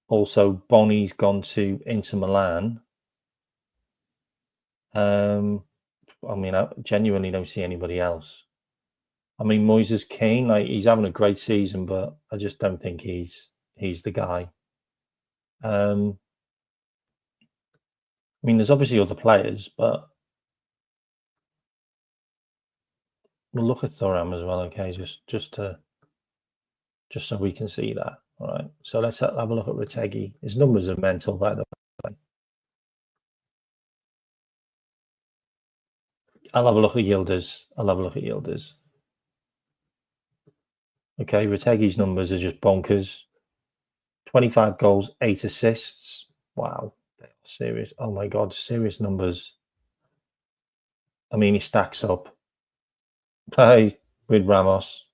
B: Also, Boni's gone to Inter Milan. I mean, I genuinely don't see anybody else. I mean, Moises Kean, like, he's having a great season, but I just don't think he's the guy. I mean, there's obviously other players, but we'll look at Thuram as well. Okay, just so we can see that. All right. So let's have a look at Retegi. His numbers are mental, by the way. I'll have a look at Yildiz. Okay, Retegi's numbers are just bonkers. 25 goals, 8 assists. Wow, they are serious. Oh my God, serious numbers. I mean, he stacks up. Play with Ramos.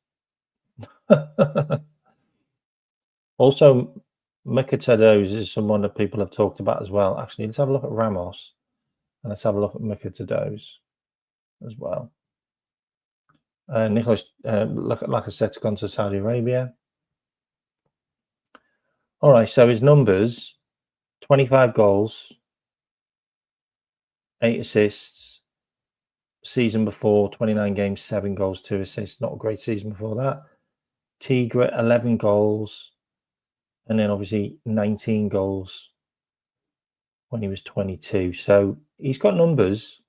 B: Also, Mkhitaryan is someone that people have talked about as well. Actually, let's have a look at Ramos. And let's have a look at Mkhitaryan as well. Nicholas, like I said, has gone to Saudi Arabia. All right, so his numbers, 25 goals, 8 assists. Season before, 29 games, 7 goals, 2 assists. Not a great season before that. Tigre, 11 goals. And then obviously 19 goals when he was 22. So he's got numbers,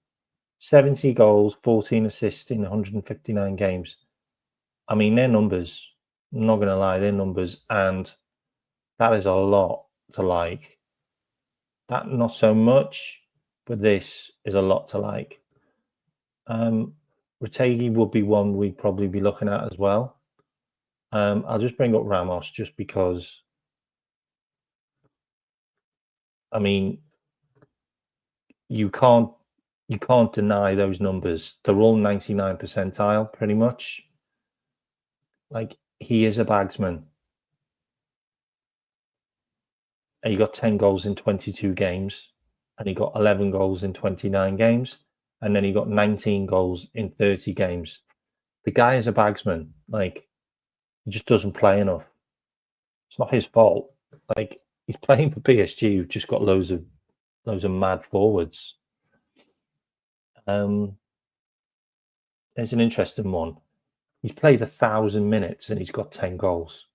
B: 70 goals, 14 assists in 159 games. I mean, they're numbers. I'm not going to lie, they're numbers. And that is a lot to like. That, not so much, but this is a lot to like. Retegi would be one we'd probably be looking at as well. I'll just bring up Ramos just because, I mean, you can't deny those numbers. They're all 99 percentile, pretty much. Like, he is a bagsman. And he got 10 goals in 22 games, and he got 11 goals in 29 games, and then he got 19 goals in 30 games. The guy is a bagsman. Like, he just doesn't play enough. It's not his fault. Like, he's playing for PSG, who've just got loads of mad forwards. There's an interesting one. He's played 1,000 minutes and he's got 10 goals.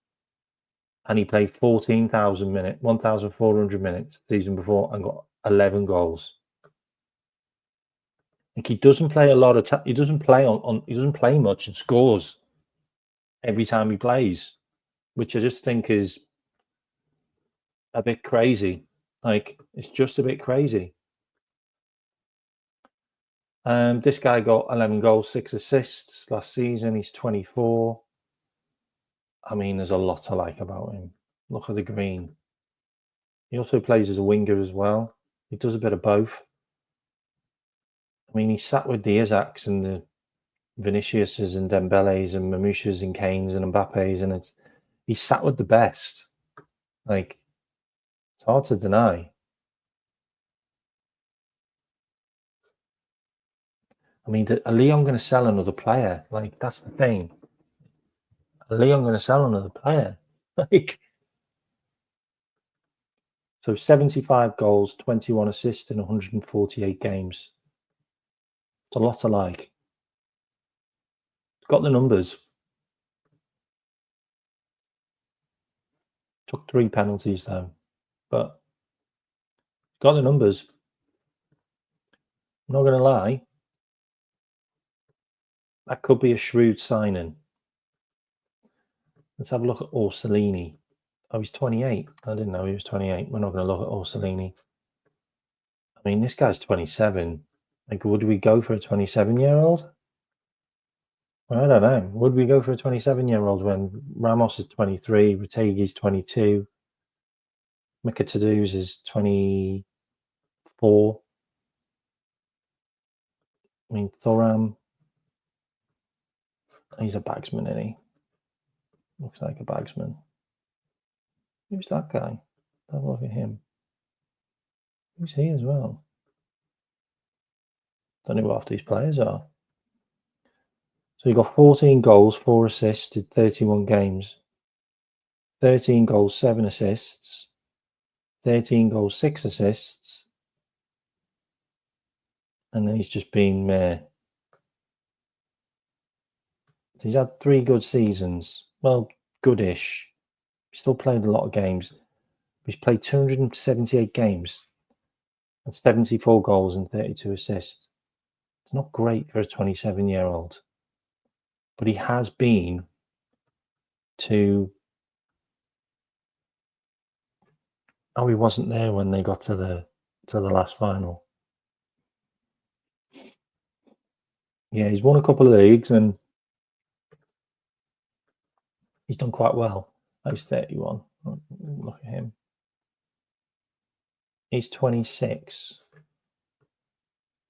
B: And he played 14,000 minutes, 1,400 minutes season before and got 11 goals. Like, he doesn't play a lot of he doesn't play he doesn't play much and scores every time he plays, which I just think is a bit crazy. Like, it's just a bit crazy. This guy got 11 goals, 6 assists last season. He's 24. I mean, there's a lot to like about him. Look at the green. He also plays as a winger as well. He does a bit of both. I mean, he sat with the Isaacs and the Viniciuses and Dembélés and Mamouches and Kanes and Mbappés, and he sat with the best. Like, it's hard to deny. I mean, are Lyon going to sell another player? Like, that's the thing. Are Lyon going to sell another player? Like, so 75 goals, 21 assists in 148 games. It's a lot to like. Got the numbers. Took 3 penalties though, but got the numbers. I'm not going to lie. That could be a shrewd signing. Let's have a look at Orsolini. Oh, he's 28. I didn't know he was 28. We're not going to look at Orsolini. I mean, this guy's 27. Like, would we go for a 27-year-old? Well, I don't know. Would we go for a 27-year-old when Ramos is 23, Retegi's 22, Mikataduz is 24? I mean, Thuram, he's a bagsman, isn't he? Looks like a bagsman. Who's that guy? Have a look at him. Who's he as well? Don't know who half these players are. So he got 14 goals, 4 assists, did 31 games. 13 goals, 7 assists. 13 goals, 6 assists. And then he's just been he's had 3 good seasons. Well, goodish. He's still played a lot of games. He's played 278 games and 74 goals and 32 assists. It's not great for a 27-year-old. But he has been to... Oh, he wasn't there when they got to the last final. Yeah, he's won a couple of leagues and he's done quite well. Oh, he's 31. Look at him. He's 26.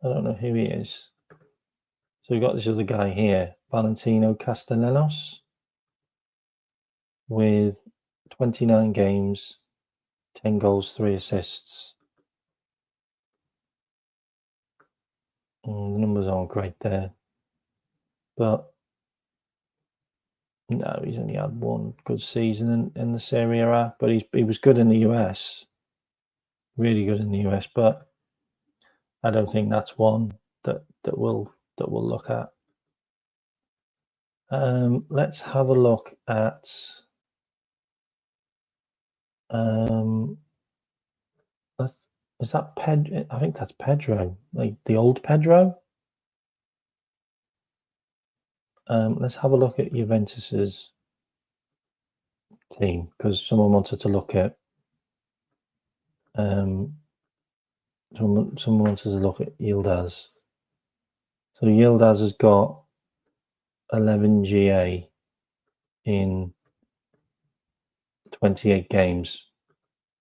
B: I don't know who he is. So we've got this other guy here, Valentino Castellanos, with 29 games, 10 goals, 3 assists. The numbers aren't great there. But no, he's only had 1 good season in the Serie A, but he was good in the US. Really good in the US, but I don't think that's one that we'll look at. Let's have a look at is that Pedro? I think that's Pedro, like the old Pedro. Let's have a look at Juventus's team because someone wanted to look at someone wanted to look at Yildiz. So Yildiz has got 11 GA in 28 games.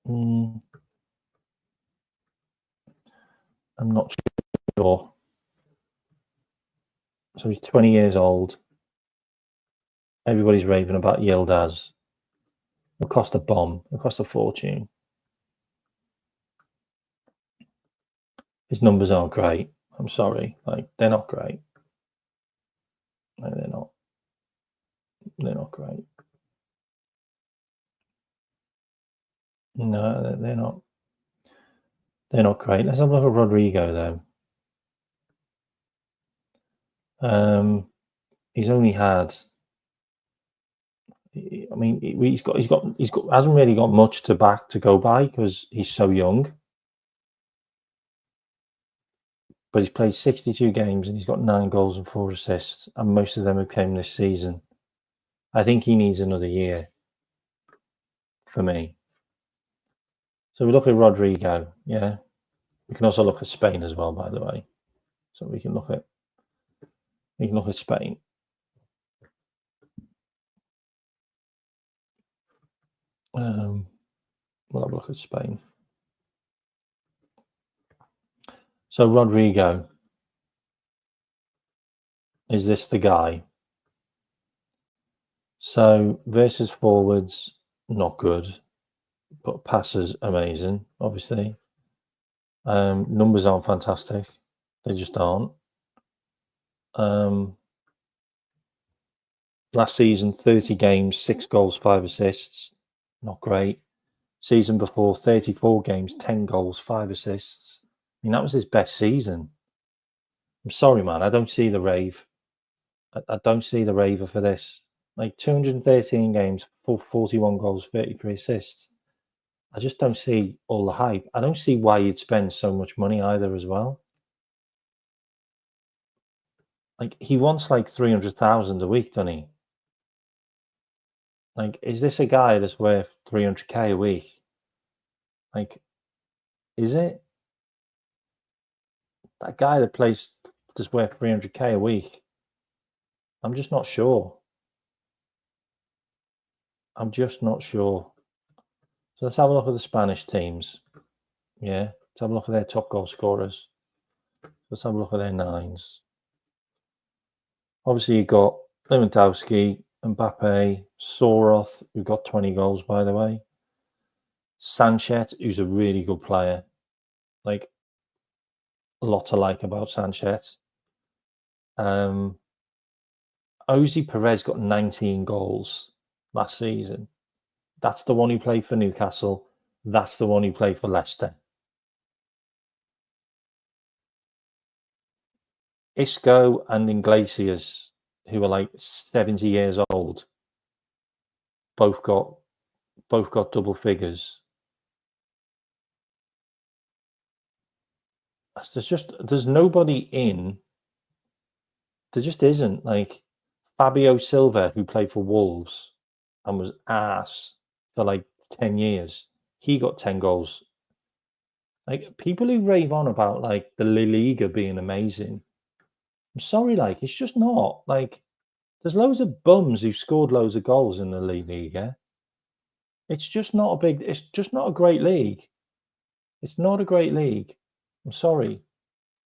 B: I'm not sure. So he's 20 years old. Everybody's raving about Yildiz. It'll cost a bomb. It'll cost a fortune. His numbers aren't great. I'm sorry. Like, they're not great. No, they're not. They're not great. No, they're not. They're not great. Let's have a look at Rodrigo, though. He's only had... I mean, he's got hasn't really got much to go by because he's so young. But he's played 62 games and he's got 9 goals and 4 assists, and most of them have came this season. I think he needs another year for me. So we look at Rodrigo, yeah. We can also look at Spain as well, by the way. So we can look at Spain. We'll have a look at Spain. So Rodrigo, is this the guy? So versus forwards, not good, but passes amazing, obviously. Numbers aren't fantastic. They just aren't. Last season, 30 games, 6 goals, 5 assists. Not great. Season before, 34 games, 10 goals, 5 assists. I mean, that was his best season. I'm sorry, man. I don't see the rave. I don't see the raver for this. Like 213 games, 41 goals, 33 assists. I just don't see all the hype. I don't see why you'd spend so much money either as well. Like he wants like 300,000 a week, doesn't he? Like, is this a guy that's worth 300k a week? Like, is it? That guy that plays that's worth 300k a week? I'm just not sure. I'm just not sure. So let's have a look at the Spanish teams. Yeah, let's have a look at their top goal scorers. Let's have a look at their nines. Obviously, you've got Lewandowski, Mbappe, Soroth, who got 20 goals, by the way. Sanchez, who's a really good player. Like, a lot to like about Sanchez. Ozzy Perez got 19 goals last season. That's the one who played for Newcastle. That's the one who played for Leicester. Isco and Iglesias, who are like 70 years old, both got double figures. There's nobody in. There just isn't. Like Fabio Silva, who played for Wolves and was ass for like 10 years. He got 10 goals. Like people who rave on about like the La Liga being amazing. I'm sorry, like it's just not. Like there's loads of bums who scored loads of goals in the La Liga. It's just not a great league. It's not a great league. I'm sorry.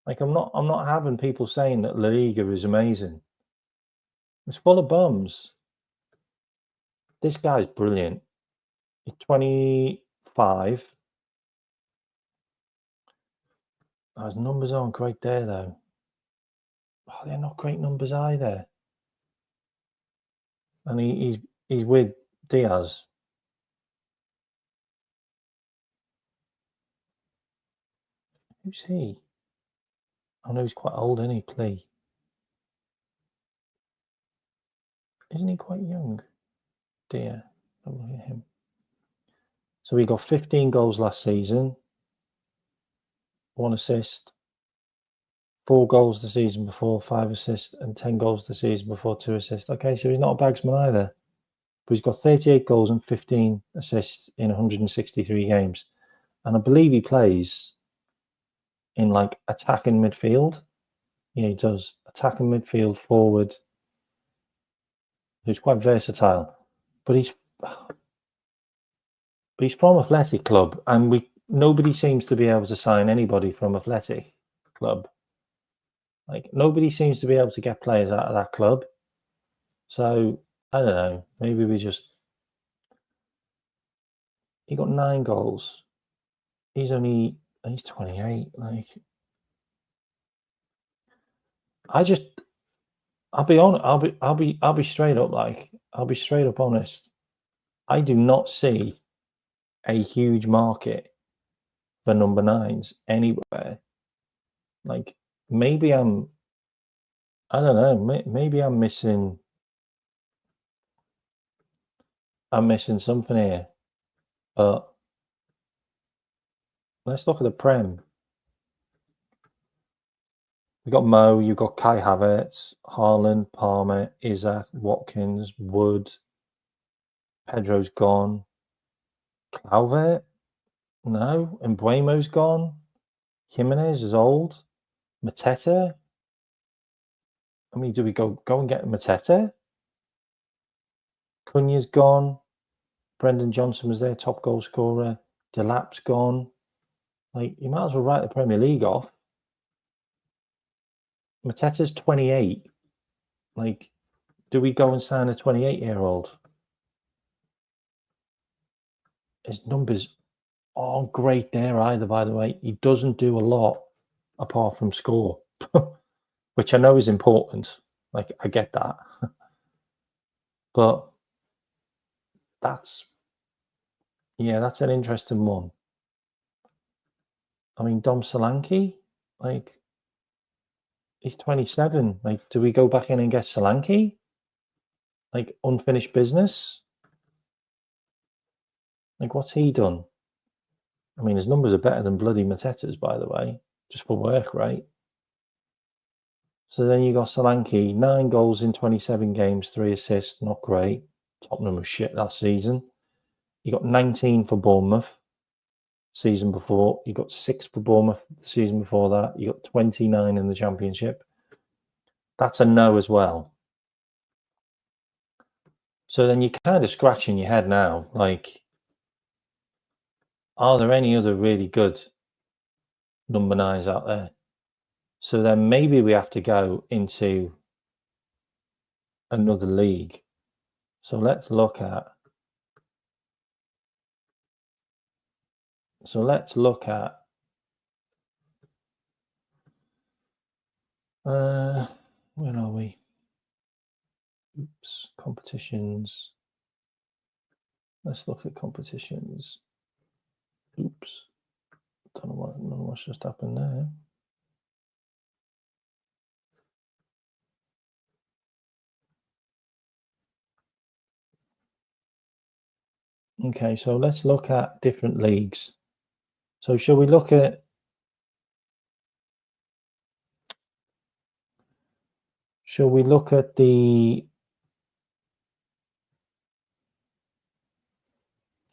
B: Like I'm not having people saying that La Liga is amazing. It's full of bums. This guy's brilliant. He's 25. Oh, his numbers aren't great there though. Oh, they're not great numbers either. And he's with Diaz. Who's he? I know he's quite old, isn't he? Plea. Isn't he quite young? Dear. Look at him. So he got 15 goals last season, 1 assist, 4 goals the season before, 5 assists, and 10 goals the season before, 2 assists. Okay, so he's not a bagsman either. But he's got 38 goals and 15 assists in 163 games. And I believe he plays in like attacking midfield. Yeah, he does. Attacking midfield, forward. He's quite versatile. But he's from Athletic Club, and nobody seems to be able to sign anybody from Athletic Club. Like nobody seems to be able to get players out of that club. So I don't know. Maybe he got 9 goals. He's 28. Like I'll be on. I'll be straight up. Like I'll be straight up honest. I do not see a huge market for number 9s anywhere. Like maybe I don't know. Maybe I'm missing something here. But let's look at the Prem. You've got Mo, you've got Kai Havertz, Haaland, Palmer, Isaac, Watkins, Wood, Pedro's gone. Clauvert? No. Mbuemo's gone. Jimenez is old. Mateta? I mean, do we go and get Mateta? Cunha's gone. Brendan Johnson was their top goal scorer. Delap's gone. Like, you might as well write the Premier League off. Mateta's 28. Like, do we go and sign a 28-year-old? His numbers aren't great there either, by the way. He doesn't do a lot apart from score, which I know is important. Like, I get that. But that's an interesting one. I mean, Dom Solanke, like, He's 27. Like, do we go back in and get Solanke? Like, unfinished business? Like, what's he done? I mean, his numbers are better than bloody Mateta's, by the way, just for work rate. So then you got Solanke, 9 goals in 27 games, 3 assists, not great. Tottenham was shit that season. You got 19 for Bournemouth season before. You got 6 for Bournemouth the season before that. You got 29 in the Championship. That's a no as well. So then you're kind of scratching your head now, like, are there any other really good number 9s out there? So then maybe we have to go into another league. So let's look at where are we? Oops, competitions. Let's look at competitions. Oops. Don't know what's just happened there. Okay, so let's look at different leagues. So shall we look at the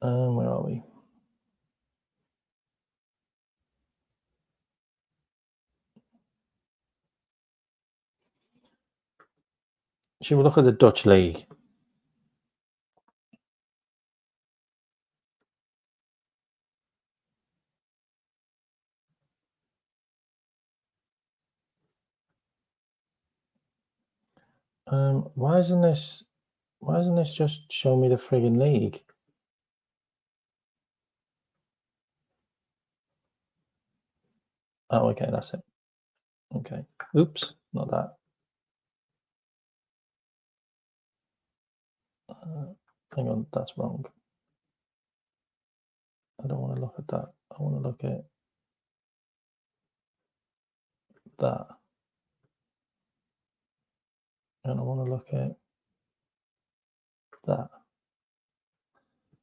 B: where are we? Should we look at the Dutch league? Why isn't this just show me the friggin' league? Oh, okay, that's it. Okay. Oops, not that. Hang on, that's wrong. I don't want to look at that. I want to look at that. And I want to look at that.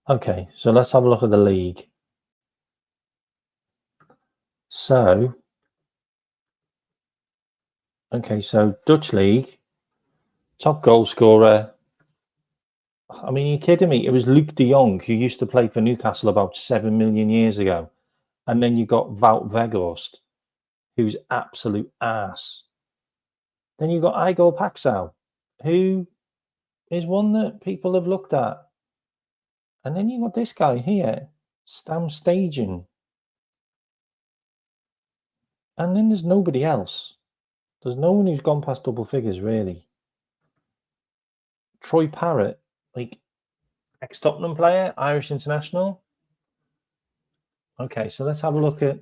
B: Okay, so let's have a look at the league. So, okay, so Dutch league, top goal scorer. I mean, you're kidding me. It was Luc de Jong, who used to play for Newcastle about 7 million years ago. And then you got Wout Weghorst, who's absolute ass. Then you got Igor Paxao, who is one that people have looked at. And then you got this guy here, Stam Staging. And then there's nobody else. There's no one who's gone past double figures, really. Troy Parrott, like, ex-Tottenham player, Irish international. Okay, so let's have a look at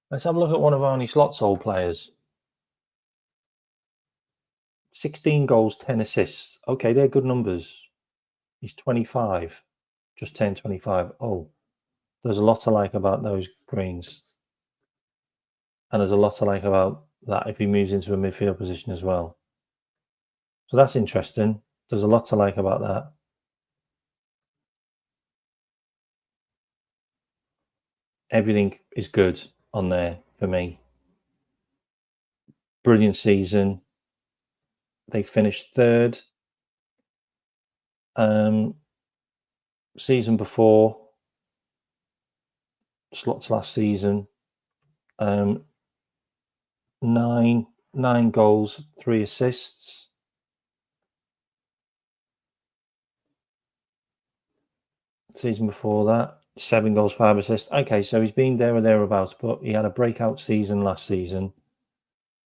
B: one of Arnie Slot's old players. 16 goals, 10 assists. Okay, they're good numbers. He's 25, just turned 25. Oh, there's a lot to like about those greens. And there's a lot to like about that if he moves into a midfield position as well. So that's interesting. There's a lot to like about that. Everything is good on there for me. Brilliant season. They finished third. Season before, Slot's last season, 9 goals, 3 assists. Season before that, 7 goals, 5 assists. Okay, so he's been there or thereabouts, but he had a breakout season last season,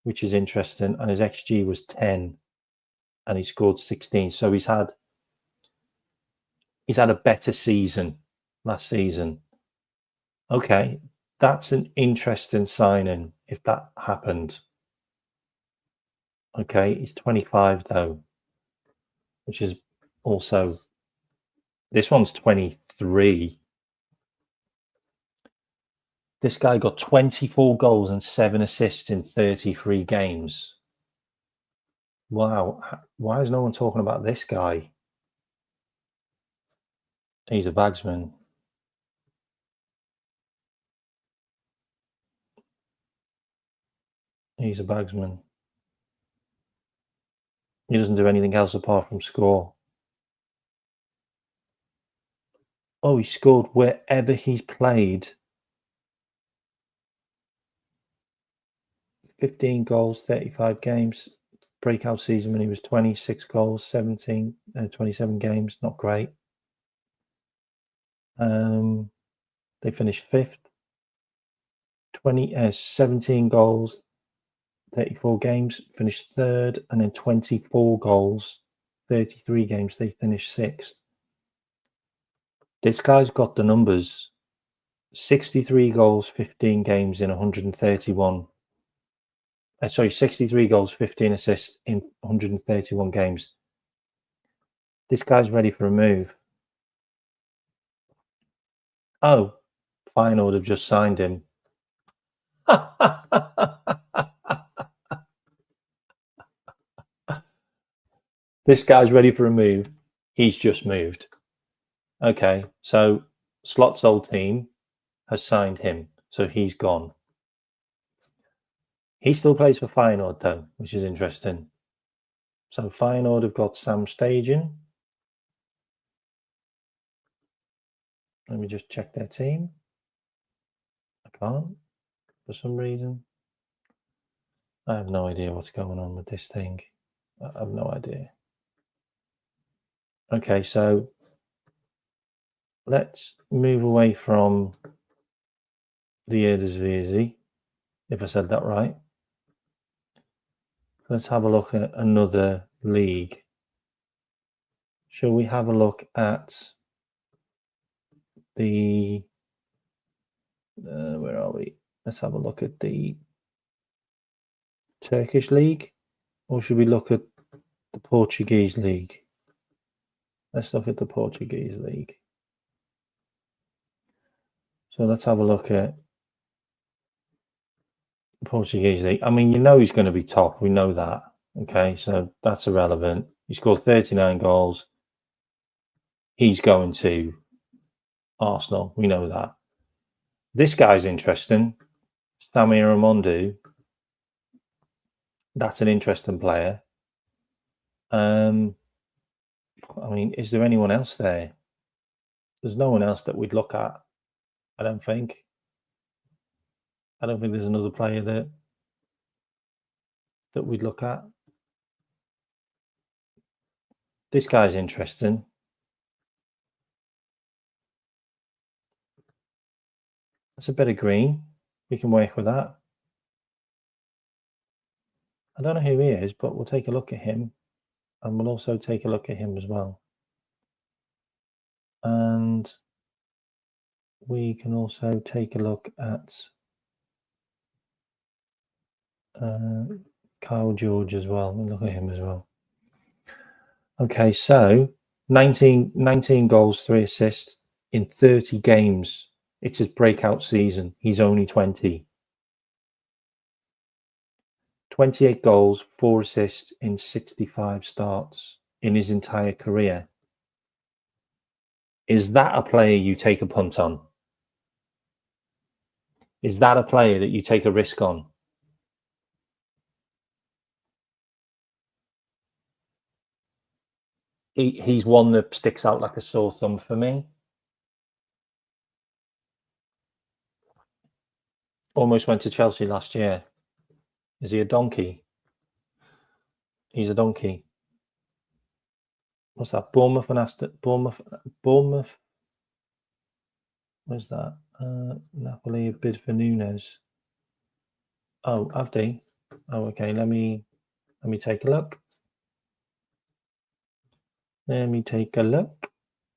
B: which is interesting. And his XG was 10, and he scored 16. So he's had a better season last season. Okay, that's an interesting signing if that happened. Okay, he's 25 though, which is also, this one's 23. This guy got 24 goals and 7 assists in 33 games. Wow. Why is no one talking about this guy? He's a bagsman. He's a bagsman. He doesn't do anything else apart from score. Oh, he scored wherever he's played. 15 goals, 35 games. Breakout season when he was 26 goals, 27 games. Not great. They finished 5th. 17 goals, 34 games, finished 3rd, and then 24 goals, 33 games, they finished 6th. This guy's got the numbers. 63 goals, 15 games in 131. 63 goals, 15 assists in 131 games. This guy's ready for a move. Oh, Feyenoord have just signed him. This guy's ready for a move. He's just moved. Okay, so Slot's old team has signed him, so he's gone. He still plays for Feyenoord, though, which is interesting. So Feyenoord have got Sam Stagin. Let me just check their team. I can't, for some reason. I have no idea what's going on with this thing. I have no idea. Okay, so let's move away from the Eredivisie, if I said that right. Let's have a look at another league. Shall we have a look at the where are we? Let's have a look at the Turkish league, or should we look at the Portuguese league? Let's look at the Portuguese league. So let's have a look at the Portuguese league. I mean, you know he's going to be top. We know that. Okay, so that's irrelevant. He scored 39 goals. He's going to Arsenal. We know that. This guy's interesting. Samir Amondu. That's an interesting player. I mean, is there anyone else there? There's no one else that we'd look at, I don't think. I don't think there's another player that we'd look at. This guy's interesting. That's a bit of green. We can work with that. I don't know who he is, but we'll take a look at him. And we'll also take a look at him as well. And we can also take a look at Kyle George as well. We'll look at him as well. Okay, so 19 goals, 3 assists in 30 games. It's his breakout season. He's only 20. 28 goals, 4 assists in 65 starts in his entire career. Is that a player you take a punt on? Is that a player that you take a risk on? He's one that sticks out like a sore thumb for me. Almost went to Chelsea last year. Is he a donkey? He's a donkey. What's that? Bournemouth and Aston. Bournemouth. Where's that? Napoli have bid for Nunes. Oh, have they? Oh, okay. Let me take a look. Let me take a look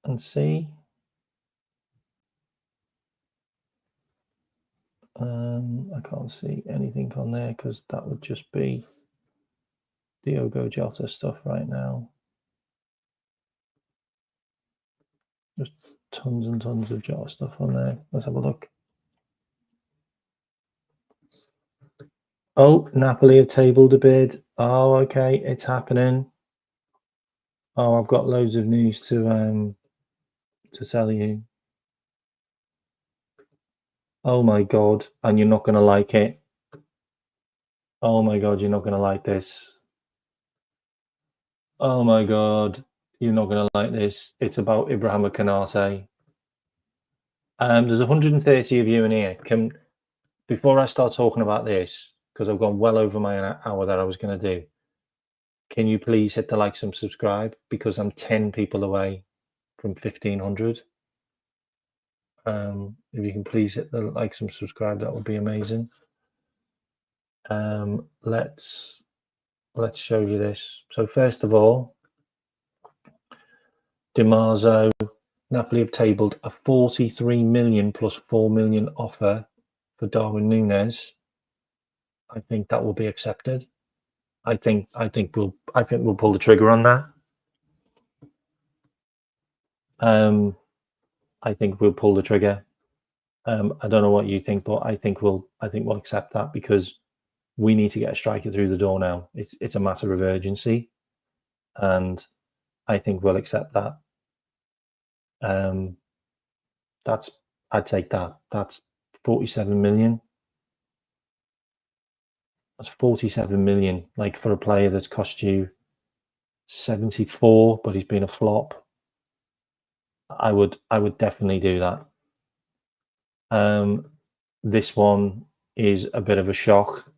B: and see. I can't see anything on there because that would just be Diogo Jota stuff right now. Just tons and tons of Jota stuff on there. Let's have a look. Oh, Napoli have tabled a bid. Oh, okay, it's happening. Oh, I've got loads of news to tell you. Oh my God, and you're not gonna like it. Oh my God, you're not gonna like this. Oh my God, you're not gonna like this. It's about Ibrahim Konate. There's 130 of you in here. Before I start talking about this, because I've gone well over my hour that I was going to do, can you please hit the like and subscribe? Because I'm 10 people away from 1,500. If you can please hit the like and subscribe, that would be amazing. Let's show you this. So first of all, DiMarzio, Napoli have tabled a 43 million plus 4 million offer for Darwin Núñez. I think that will be accepted. I think we'll pull the trigger on that. I think we'll pull the trigger. I don't know what you think, but I think we'll accept that because we need to get a striker through the door now. It's a matter of urgency, and I think we'll accept that. I'd take that. That's 47 million. That's 47 million. Like for a player that's cost you 74, but he's been a flop. I would definitely do that. This one is a bit of a shock.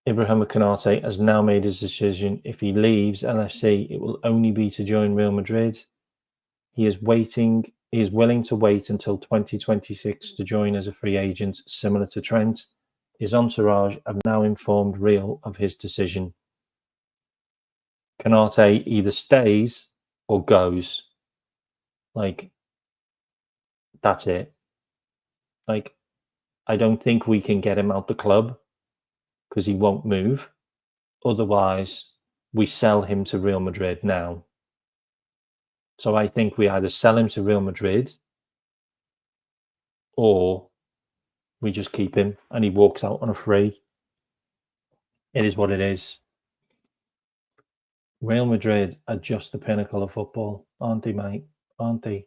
B: Ibrahim Konate has now made his decision. If he leaves LFC, it will only be to join Real Madrid. He is willing to wait until 2026 to join as a free agent, similar to Trent. His entourage have now informed Real of his decision. Konate either stays or goes. Like, that's it. Like, I don't think we can get him out the club because he won't move. Otherwise, we sell him to Real Madrid now. So I think we either sell him to Real Madrid or we just keep him and he walks out on a free. It is what it is. Real Madrid are just the pinnacle of football, aren't they, mate? Aren't they?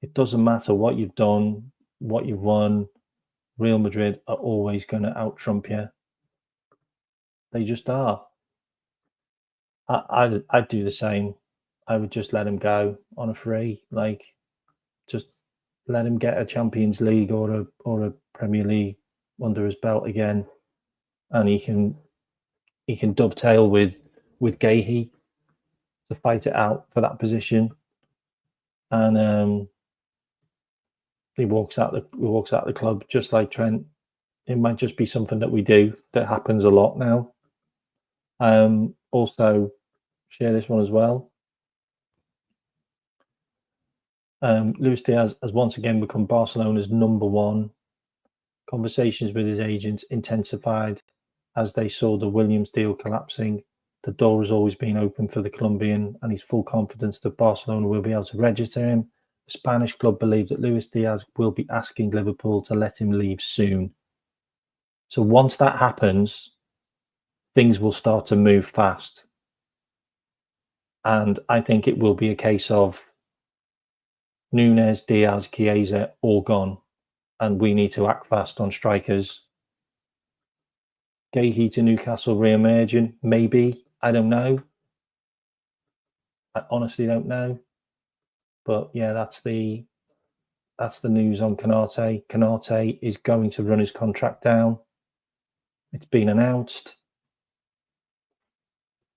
B: It doesn't matter what you've done, what you've won. Real Madrid are always going to out-trump you. They just are. I'd do the same. I would just let him go on a free. Like, just let him get a Champions League or a Premier League under his belt again, and he can dovetail with Gahey to fight it out for that position. And he walks out the club just like Trent. It might just be something that we do that happens a lot now. Also, share this one as well. Luis Diaz has once again become Barcelona's number one. Conversations with his agents intensified as they saw the Williams deal collapsing. The door has always been open for the Colombian, and he's full confidence that Barcelona will be able to register him. The Spanish club believe that Luis Diaz will be asking Liverpool to let him leave soon. So once that happens, things will start to move fast. And I think it will be a case of Núñez, Diaz, Chiesa, all gone. And we need to act fast on strikers. Gahey to Newcastle re-emerging, maybe. I don't know. I honestly don't know. But yeah, that's the news on Konate. Konate is going to run his contract down. It's been announced.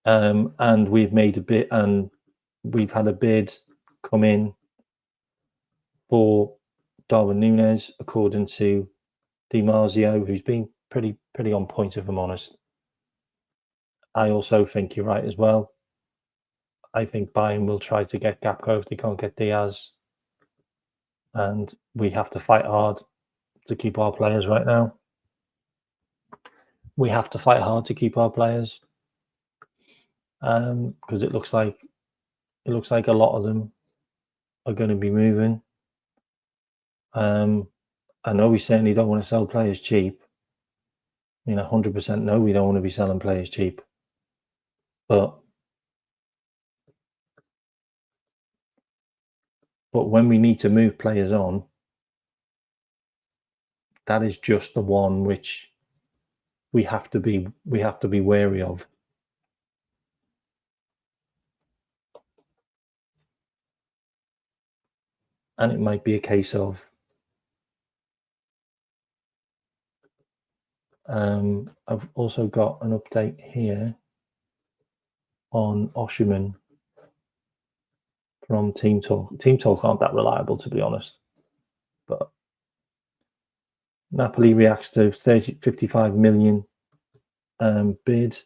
B: And we've made a bid, and we've had a bid come in for Darwin Núñez, according to DiMarzio, who's been pretty on point, if I'm honest. I also think you're right as well. I think Bayern will try to get Gakpo if they can't get Diaz. And we have to fight hard to keep our players right now. We have to fight hard to keep our players. Because it looks like a lot of them are going to be moving. I know we certainly don't want to sell players cheap, 100% no, we don't want to be selling players cheap. But when we need to move players on, that is just the one which we have to be wary of. And it might be a case of I've also got an update here on Osherman from Team Talk. Team Talk aren't that reliable, to be honest. But Napoli reacts to 55 million bid.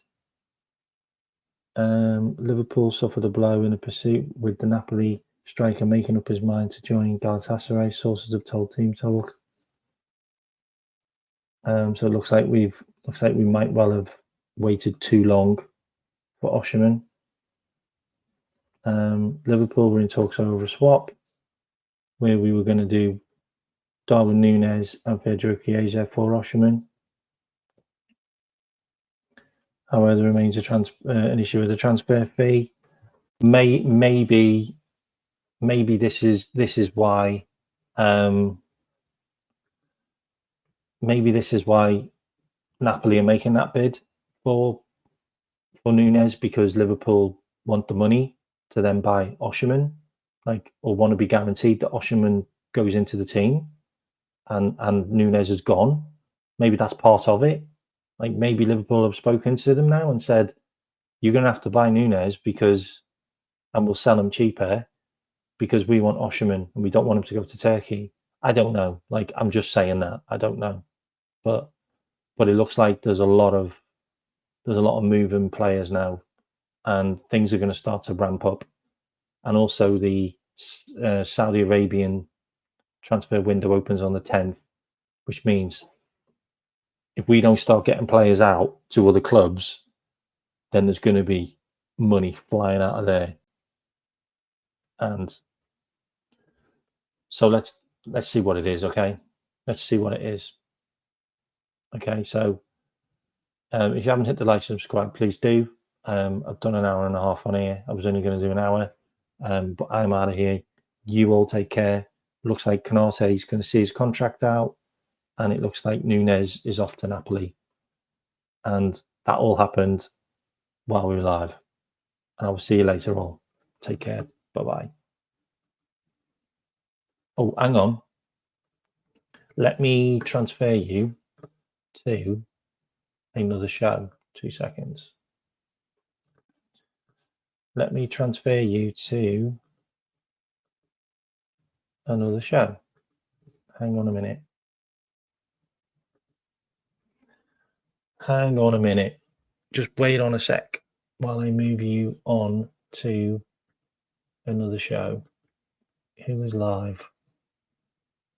B: Liverpool suffered a blow in a pursuit, with the Napoli striker making up his mind to join Galatasaray, sources have told Team Talk. So it looks like we might well have waited too long for Osherman. Liverpool were in talks over a swap where we were going to do Darwin Núñez and Pedro Chiesa for Osherman. However, there remains an issue with the transfer fee. Maybe this is why. Maybe this is why Napoli are making that bid for Núñez, because Liverpool want the money to then buy Osherman, or want to be guaranteed that Osherman goes into the team, and Núñez is gone. Maybe that's part of it. Maybe Liverpool have spoken to them now and said, you're going to have to buy Núñez and we'll sell him cheaper because we want Osherman and we don't want him to go to Turkey. I don't know. I'm just saying that. I don't know. But it looks like there's a lot of moving players now, and things are going to start to ramp up. And also the Saudi Arabian transfer window opens on the 10th, which means if we don't start getting players out to other clubs, then there's going to be money flying out of there. And so let's see what it is, okay? Let's see what it is. Okay, so if you haven't hit the like, subscribe, please do. I've done an hour and a half on here. I was only going to do an hour, but I'm out of here. You all take care. Looks like Canate is going to see his contract out, and it looks like Núñez is off to Napoli. And that all happened while we were live. And I will see you later all. Take care. Bye-bye. Oh, hang on. Let me transfer you to another show. 2 seconds. Let me transfer you to another show. Hang on a minute. Hang on a minute. Just wait on a sec while I move you on to another show. Who is live?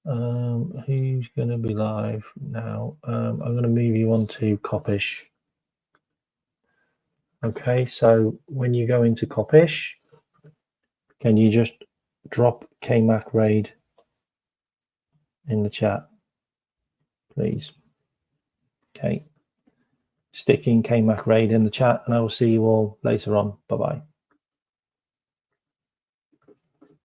B: Who's going to be live now? I'm going to move you on to Kopish. Okay, so when you go into Kopish, can you just drop kmack raid in the chat, please? Okay. Sticking kmack raid in the chat, and I will see you all later on. Bye-bye.